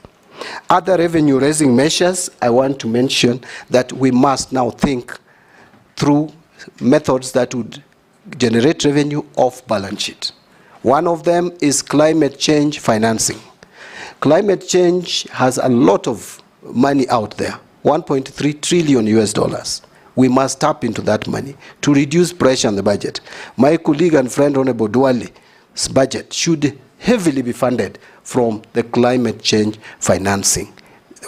Other revenue-raising measures, I want to mention that we must now think through methods that would generate revenue off balance sheet. One of them is climate change financing. Climate change has a lot of money out there, 1.3 trillion US dollars. We must tap into that money to reduce pressure on the budget. My colleague and friend Honorable Duale's budget should heavily be funded from the climate change financing.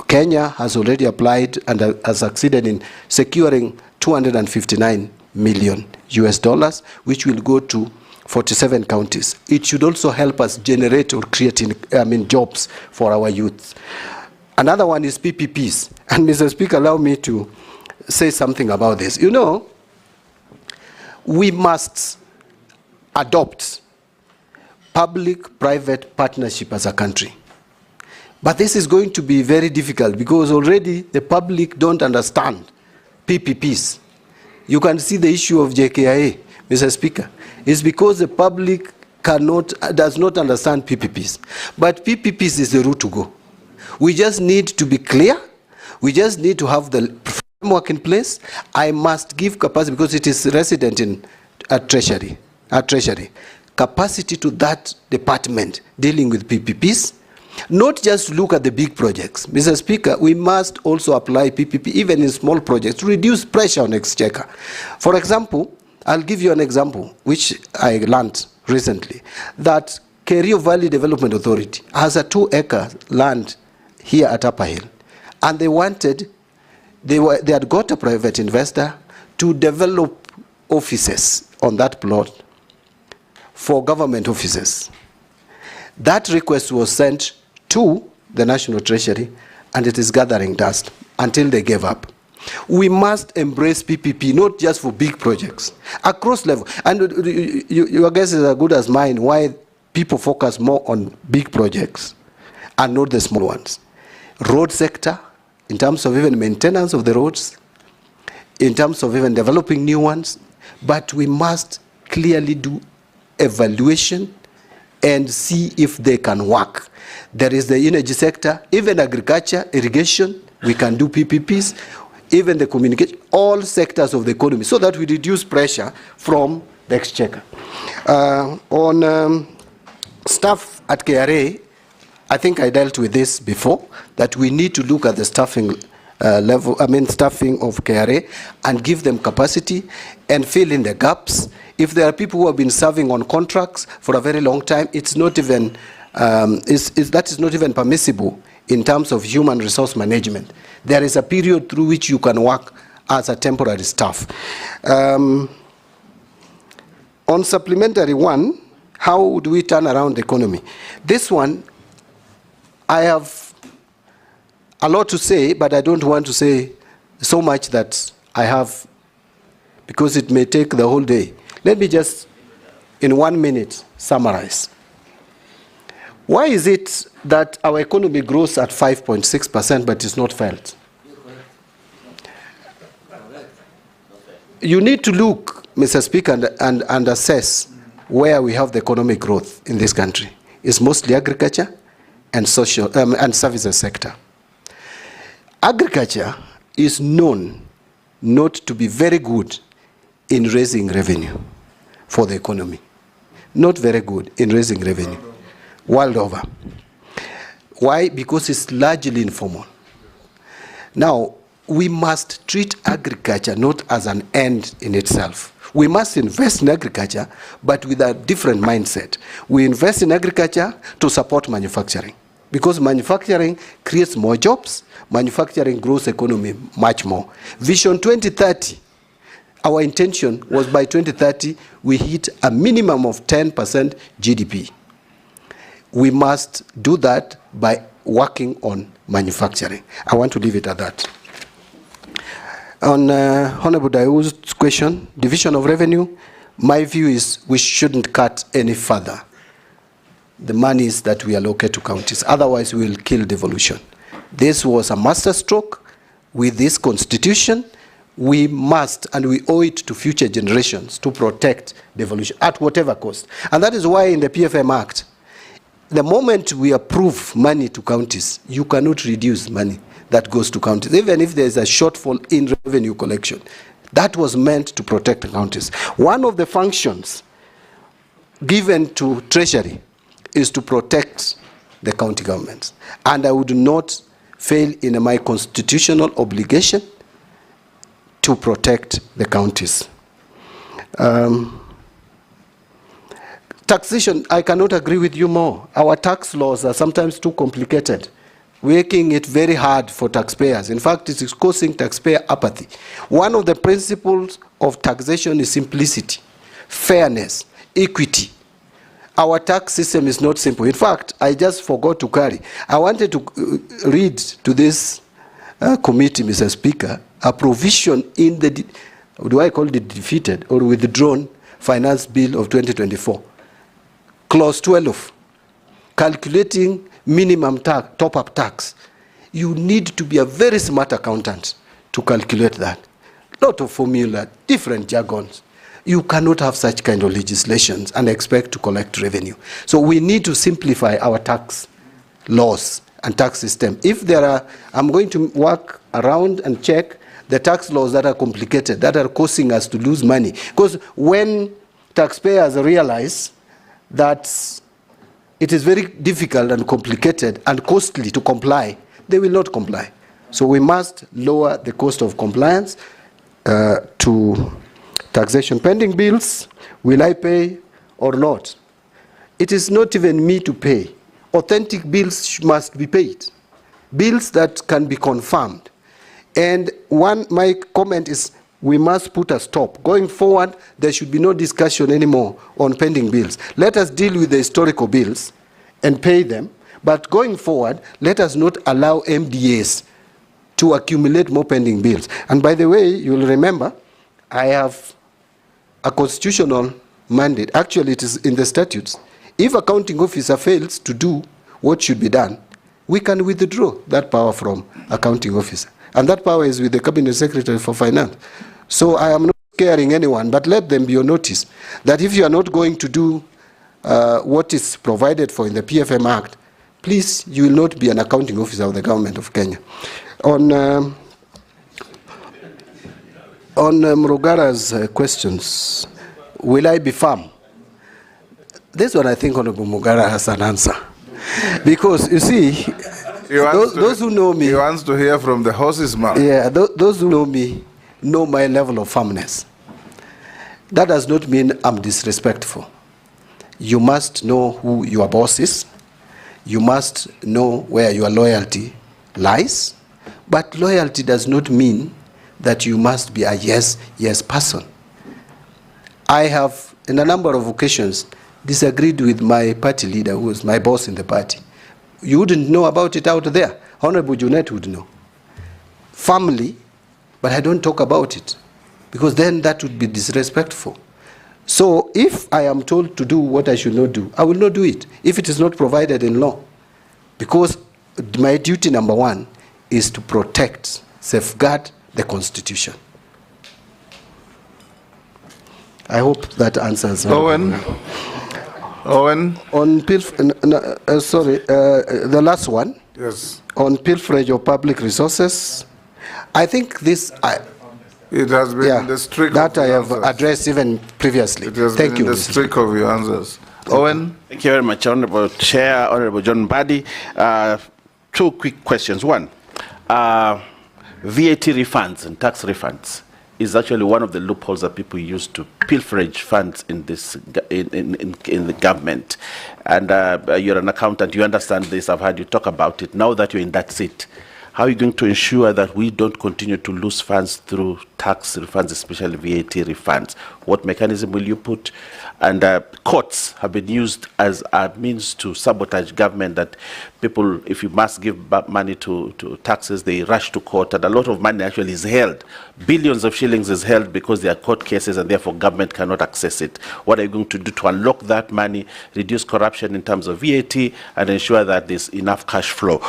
Kenya has already applied and has succeeded in securing 259 million US dollars, which will go to 47 counties. It should also help us generate or create jobs for our youth. Another one is PPPs. And Mr. Speaker, allow me to say something about this. You know, we must adopt public-private partnership as a country. But this is going to be very difficult because already the public don't understand PPPs. You can see the issue of JKIA, Mr. Speaker. It's because the public does not understand PPPs. But PPPs is the route to go. We just need to be clear. We just need to have the framework in place. I must give capacity because it is resident in Treasury. Capacity to that department dealing with PPPs. Not just look at the big projects. Mr. Speaker, we must also apply PPP even in small projects to reduce pressure on exchequer. For example, I'll give you an example which I learned recently, that Kerio Valley Development Authority has a 2-acre land here at Upper Hill, and they had got a private investor to develop offices on that plot for government offices. That request was sent to the National Treasury, and it is gathering dust until they gave up. We must embrace PPP, not just for big projects, across level. And your guess is as good as mine why people focus more on big projects and not the small ones. Road sector, in terms of even maintenance of the roads, in terms of even developing new ones, but we must clearly do evaluation and see if they can work. There is the energy sector, even agriculture, irrigation, we can do PPPs, even the communication, all sectors of the economy, so that we reduce pressure from the exchequer. On staff at KRA, I think I dealt with this before, that we need to look at the staffing staffing of KRA and give them capacity and fill in the gaps. If there are people who have been serving on contracts for a very long time, it's not even, that is not even permissible in terms of human resource management. There is a period through which you can work as a temporary staff. On supplementary one, how do we turn around the economy? This one, I have a lot to say, but I don't want to say so much that I have, because it may take the whole day. Let me just, in 1 minute, summarize. Why is it that our economy grows at 5.6% but is not felt? You need to look, Mr. Speaker, and assess where we have the economic growth in this country. It's mostly agriculture and social and services sector. Agriculture is known not to be very good in raising revenue for the economy. Not very good in raising revenue world over. Why? Because it's largely informal. Now, we must treat agriculture not as an end in itself. We must invest in agriculture, but with a different mindset. We invest in agriculture to support manufacturing, because manufacturing creates more jobs, manufacturing grows economy much more. Vision 2030, our intention was by 2030, we hit a minimum of 10% GDP. We must do that by working on manufacturing. I want to leave it at that. On Honorable Daewoo's question, division of revenue, my view is we shouldn't cut any further the monies that we allocate to counties. Otherwise, we will kill devolution. This was a masterstroke with this constitution. We must, and we owe it to future generations to protect devolution at whatever cost. And that is why in the PFM Act, the moment we approve money to counties, you cannot reduce money that goes to counties, even if there is a shortfall in revenue collection. That was meant to protect the counties. One of the functions given to Treasury is to protect the county governments. And I would not fail in my constitutional obligation to protect the counties. Taxation, I cannot agree with you more. Our tax laws are sometimes too complicated, making it very hard for taxpayers. In fact, it is causing taxpayer apathy. One of the principles of taxation is simplicity, fairness, equity. Our tax system is not simple. In fact, I just forgot to carry. I wanted to read to this committee, Mr. Speaker, a provision in the, do I call it defeated or withdrawn finance bill of 2024. Clause 12, calculating minimum top-up tax. You need to be a very smart accountant to calculate that. Lot of formula, different jargons. You cannot have such kind of legislations and expect to collect revenue. So we need to simplify our tax laws and tax system. If there are, I'm going to work around and check the tax laws that are complicated, that are causing us to lose money. Because when taxpayers realize that it is very difficult and complicated and costly to comply, they will not comply. So we must lower the cost of compliance to taxation. Pending bills, will I pay or not? It is not even me to pay. Authentic bills must be paid. Bills that can be confirmed. And my comment is, we must put a stop. Going forward, there should be no discussion anymore on pending bills. Let us deal with the historical bills and pay them. But going forward, let us not allow MDAs to accumulate more pending bills. And by the way, you'll remember, I have a constitutional mandate. Actually, it is in the statutes. If a accounting officer fails to do what should be done, we can withdraw that power from accounting officer. And that power is with the Cabinet Secretary for Finance. So I am not scaring anyone, but let them be on notice that if you are not going to do what is provided for in the PFM Act, please, you will not be an accounting officer of the government of Kenya. On Mrugara's questions, will I be firm? This one I think Honorable Mugara has an answer. Because, you see, those who know me... He wants to hear from the horse's mouth. Yeah, those who know me know my level of firmness. That does not mean I'm disrespectful. You must know who your boss is. You must know where your loyalty lies. But loyalty does not mean that you must be a yes person. I have, in a number of occasions, disagreed with my party leader, who was my boss in the party. You wouldn't know about it out there. Honorable Junet would know. Family, but I don't talk about it, because then that would be disrespectful. So if I am told to do what I should not do, I will not do it, if it is not provided in law. Because my duty number one is to protect, safeguard the Constitution. I hope that answers. Owen. On the last one. Yes. On pilferage of public resources, I think this. It has been the streak that of I have answers. addressed even previously. It has Thank been you, the streak of your answers. Owen. Thank you very much, Honorable Chair, Honorable John Mbadi. Two quick questions. One, VAT refunds and tax refunds is actually one of the loopholes that people use to pilferage funds in this in the government. And you're an accountant, you understand this, I've heard you talk about it. Now that you're in that seat, how are you going to ensure that we don't continue to lose funds through tax refunds, especially VAT refunds? What mechanism will you put? And courts have been used as a means to sabotage government, that people, if you must give back money to taxes, they rush to court, and a lot of money actually is held. Billions of shillings is held because there are court cases, and therefore government cannot access it. What are you going to do to unlock that money, reduce corruption in terms of VAT, and ensure that there's enough cash flow?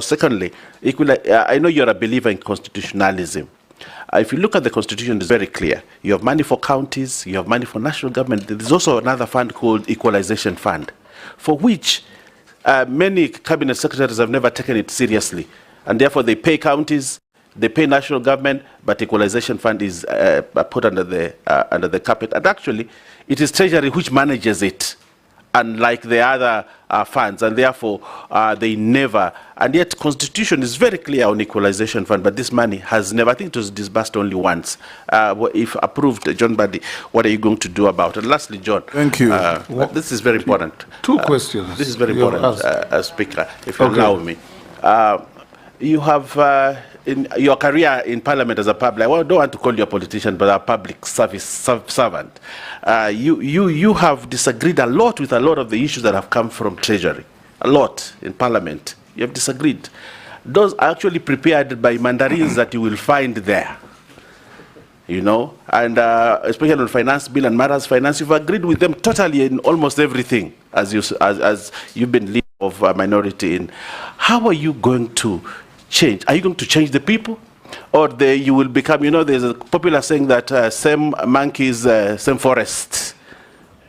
Secondly, equally, I know you're a believer in constitutionalism. If you look at the Constitution, it's very clear. You have money for counties, you have money for national government. There's also another fund called Equalization Fund, for which many cabinet secretaries have never taken it seriously. And therefore, they pay counties, they pay national government, but Equalization Fund is put under the carpet. And actually, it is Treasury which manages it, unlike the other funds, and therefore they never, and yet Constitution is very clear on Equalization Fund, but this money has never, I think it was disbursed only once. If approved, John Buddy, what are you going to do about it? And lastly, John. Thank you. This is very important. Two questions. This is very important, Speaker, if you allow me. You have, in your career in Parliament as a public, I don't want to call you a politician, but a public service servant. You have disagreed a lot with a lot of the issues that have come from Treasury. A lot in Parliament. You have disagreed. Those are actually prepared by mandarins that you will find there. You know, and especially on finance bill and matters finance, you've agreed with them totally in almost everything, as you've been leader of a minority in. How are you going to change? Are you going to change the people? Or you will become, you know, there's a popular saying that same monkeys, same forest.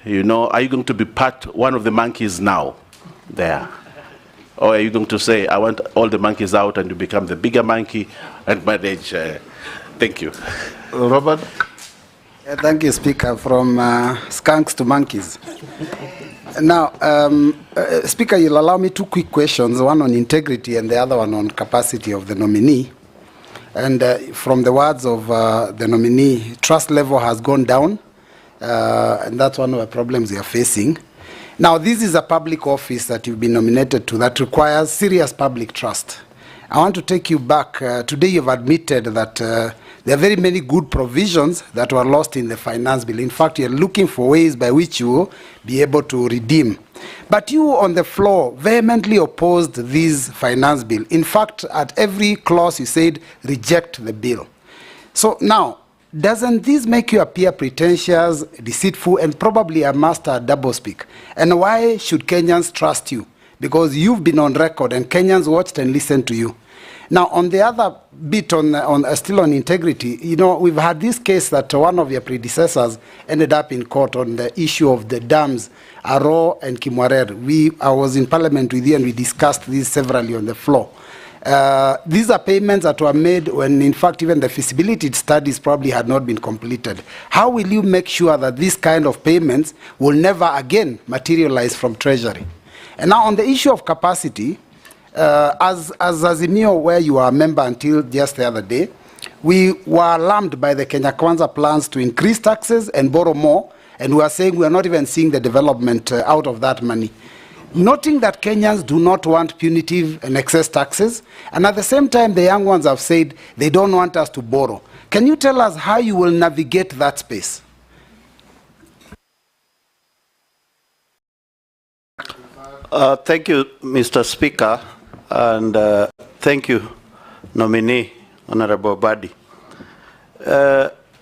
You know, are you going to be one of the monkeys now there? Or are you going to say, I want all the monkeys out, and you become the bigger monkey and manage? Thank you. Robert? Thank you, Speaker. From skunks to monkeys. Now, Speaker, you'll allow me two quick questions, one on integrity and the other one on capacity of the nominee. And from the words of the nominee, trust level has gone down, and that's one of the problems we are facing. Now, this is a public office that you've been nominated to that requires serious public trust. I want to take you back. Today you've admitted that there are very many good provisions that were lost in the finance bill. In fact, you're looking for ways by which you will be able to redeem. But you on the floor vehemently opposed this finance bill. In fact, at every clause you said, reject the bill. So now, doesn't this make you appear pretentious, deceitful, and probably a master doublespeak? And why should Kenyans trust you? Because you've been on record and Kenyans watched and listened to you. Now, on the other bit, still on integrity, you know, we've had this case that one of your predecessors ended up in court on the issue of the dams, Aro and Kimwarer. I was in Parliament with you and we discussed this severally on the floor. These are payments that were made when, in fact, even the feasibility studies probably had not been completed. How will you make sure that this kind of payments will never again materialize from Treasury? And now on the issue of capacity, as Azimio, where you are a member until just the other day, we were alarmed by the Kenya Kwanza plans to increase taxes and borrow more, and we are saying we are not even seeing the development out of that money. Noting that Kenyans do not want punitive and excess taxes, and at the same time the young ones have said they don't want us to borrow. Can you tell us how you will navigate that space? Thank you, Mr. Speaker, and thank you, nominee, Honorable Badi.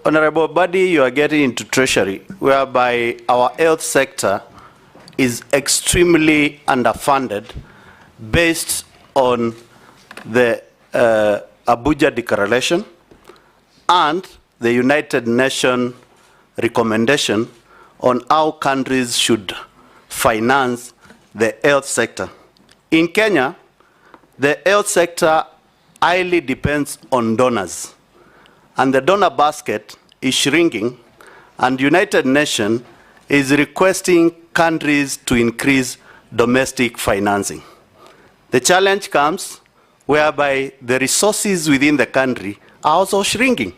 Honorable Badi, you are getting into Treasury, whereby our health sector is extremely underfunded based on the Abuja Declaration and the United Nations recommendation on how countries should finance the health sector. In Kenya, the health sector highly depends on donors, and the donor basket is shrinking, and United Nations is requesting countries to increase domestic financing. The challenge comes whereby the resources within the country are also shrinking.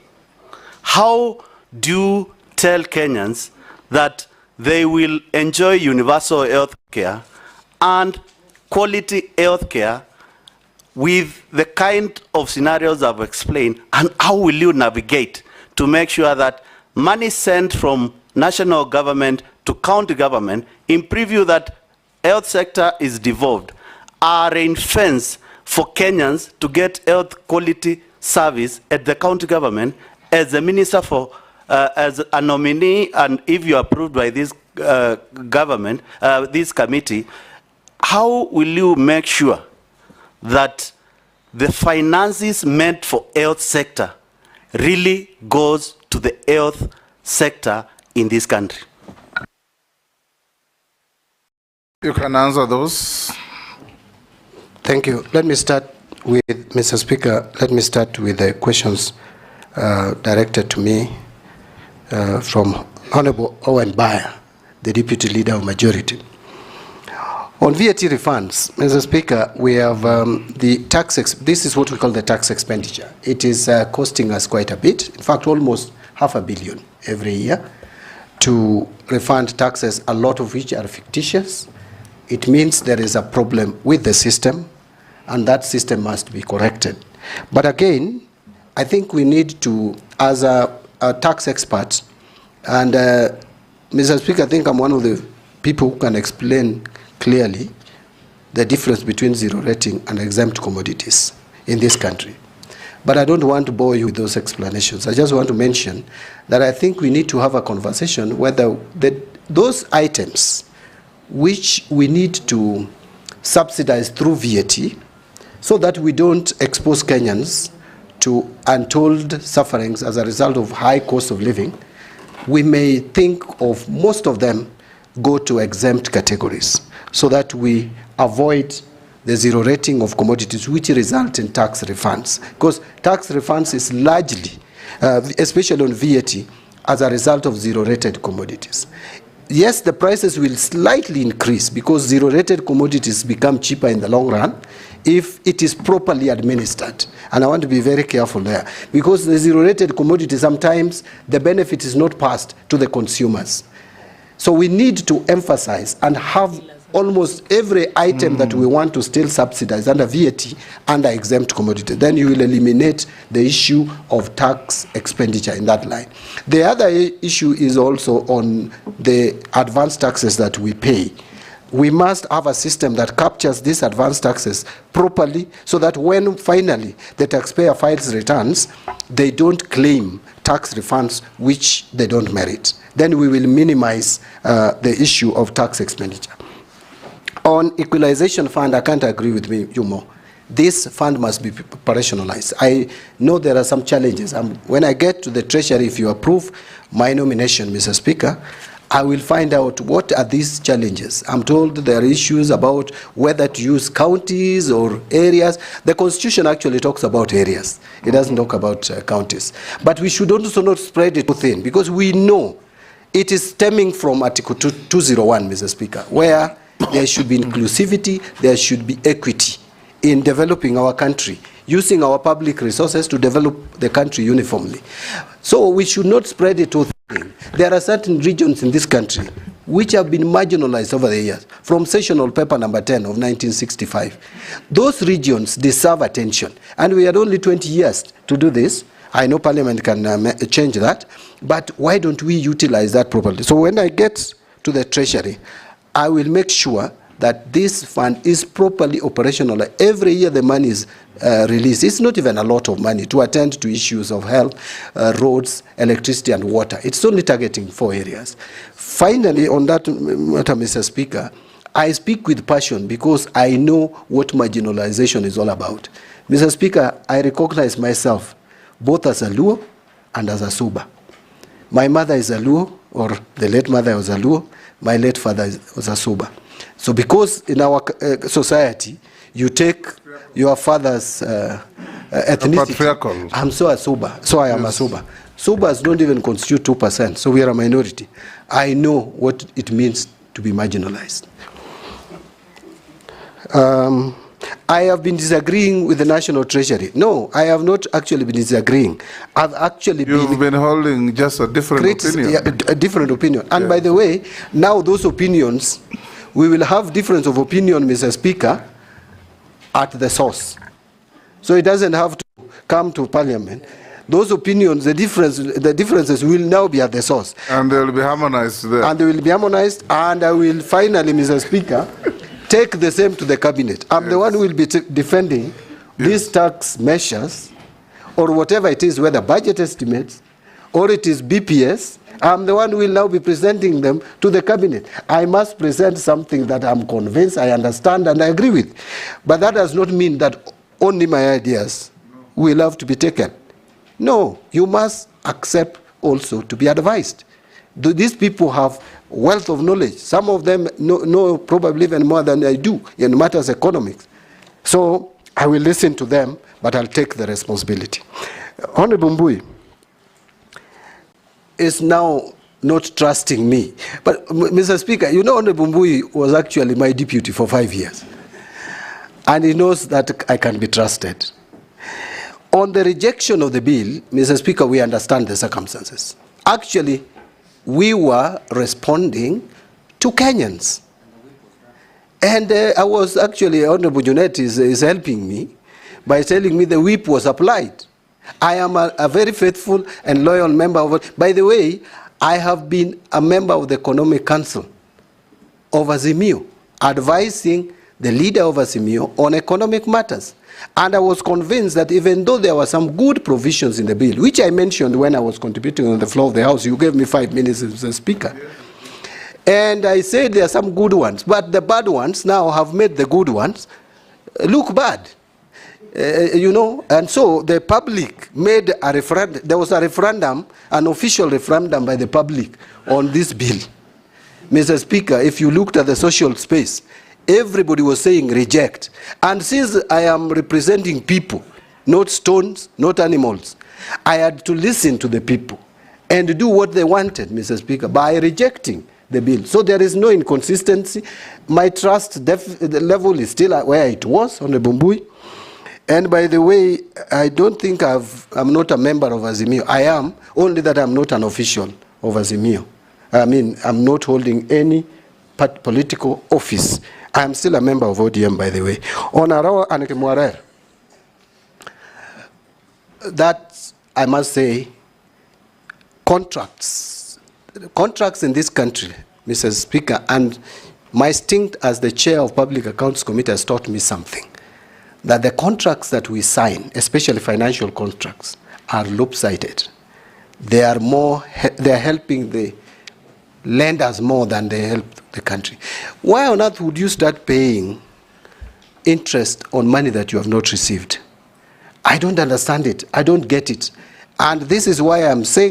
how do you tell Kenyans that they will enjoy universal health care and quality health care with the kind of scenarios I've explained, and how will you navigate to make sure that money sent from national government to county government, in preview that health sector is devolved, are in fence for Kenyans to get health quality service at the county government as a minister for, as a nominee, and if you are approved by this government, this committee, how will you make sure that the finances meant for health sector really goes to the health sector in this country? You can answer those. Thank you. Let me start with, Mr. Speaker, let me start with the questions directed to me from Honorable Owen Bayer, the Deputy Leader of Majority. On VAT refunds, Mr. Speaker, we have the tax, this is what we call the tax expenditure. It is costing us quite a bit, in fact, almost $500 million every year to refund taxes, a lot of which are fictitious. It means there is a problem with the system, and that system must be corrected. But again, I think we need to, as a tax expert, and Mr. Speaker, I think I'm one of the people who can explain clearly the difference between zero rating and exempt commodities in this country. But I don't want to bore you with those explanations. I just want to mention that I think we need to have a conversation whether those items which we need to subsidize through VAT so that we don't expose Kenyans to untold sufferings as a result of high cost of living, we may think of most of them go to exempt categories so that we avoid the zero rating of commodities which result in tax refunds. Because tax refunds is largely, especially on VAT, as a result of zero rated commodities. Yes, the prices will slightly increase because zero rated commodities become cheaper in the long run if it is properly administered. And I want to be very careful there because the zero rated commodity, sometimes the benefit is not passed to the consumers. So we need to emphasize and have almost every item that we want to still subsidize under VAT under exempt commodity. Then you will eliminate the issue of tax expenditure in that line. The other issue is also on the advance taxes that we pay. We must have a system that captures these advance taxes properly so that when finally the taxpayer files returns, they don't claim tax refunds which they don't merit. Then we will minimize the issue of tax expenditure. On equalization fund, I can't agree with you more. This fund must be operationalized. I know there are some challenges. When I get to the Treasury, if you approve my nomination, Mr. Speaker, I will find out what are these challenges. I'm told there are issues about whether to use counties or areas. The Constitution actually talks about areas. It doesn't talk about counties. But we should also not spread it too thin because we know it is stemming from Article 201, Mr. Speaker, where there should be inclusivity, there should be equity in developing our country, using our public resources to develop the country uniformly. So we should not spread it too thin. There are certain regions in this country which have been marginalized over the years, from Sessional Paper number 10 of 1965. Those regions deserve attention, and we had only 20 years to do this. I know Parliament can change that, but why don't we utilize that properly? So when I get to the Treasury, I will make sure that this fund is properly operational. Every year the money is released. It's not even a lot of money to attend to issues of health, roads, electricity, and water. It's only targeting 4 areas. Finally, on that matter, Mr. Speaker, I speak with passion because I know what marginalization is all about. Mr. Speaker, I recognize myself both as a Luo and as a Suba. My mother is a Luo, or the late mother was a Luo. My late father was a Suba. So because in our society, you take your father's ethnicity. I'm so a Suba, so I am a Suba. Subas don't even constitute 2%, so we are a minority. I know what it means to be marginalized. I have been disagreeing with the National Treasury. No, I have not actually been disagreeing. I've actually You've been holding just a different opinion. Yeah, a different opinion. And by the way, now those opinions, we will have difference of opinion, Mr. Speaker, at the source. So it doesn't have to come to Parliament. Those opinions, the differences will now be at the source. And they will be harmonized there. And they will be harmonized, and I will finally, Mr. Speaker, take the same to the cabinet. I'm the one who will be defending these tax measures, or whatever it is, whether budget estimates, or it is BPS. I'm the one who will now be presenting them to the cabinet. I must present something that I'm convinced, I understand, and I agree with. But that does not mean that only my ideas will have to be taken. No, you must accept also to be advised. These people have wealth of knowledge. Some of them know probably even more than I do in matters of economics. So I will listen to them, but I'll take the responsibility. Honorable Mbui is now not trusting me. But Mr. Speaker, you know Honorable Mbui was actually my deputy for 5 years. And he knows that I can be trusted. On the rejection of the bill, Mr. Speaker, we understand the circumstances. Actually, we were responding to Kenyans. And I was actually, Honorable Junet is helping me by telling me the whip was applied. I am a very faithful and loyal member of it. By the way, I have been a member of the Economic Council of Azimio, advising the leader of Azimio on economic matters. And I was convinced that even though there were some good provisions in the bill, which I mentioned when I was contributing on the floor of the House, you gave me 5 minutes as the Speaker. And I said there are some good ones, but the bad ones now have made the good ones look bad. You know, and so the public made a referendum. There was a referendum, an official referendum by the public on this bill. Mr. Speaker, if you looked at the social space, everybody was saying reject. And since I am representing people, not stones, not animals, I had to listen to the people and do what they wanted, Mr. Speaker, by rejecting the bill. So there is no inconsistency. My trust the level is still where it was on the Mbui. And by the way, I don't think I'm not a member of Azimio. I am, only that I'm not an official of Azimio. I mean, I'm not holding any political office. I'm still a member of ODM, by the way. On Arawa and Kimwarer, that, I must say, contracts in this country, Mr. Speaker, and my stint as the chair of Public Accounts Committee has taught me something. That the contracts that we sign, especially financial contracts, are lopsided. They are helping the lenders more than they help the country. Why on earth would you start paying interest on money that you have not received? I don't understand it. I don't get it. And this is why I'm saying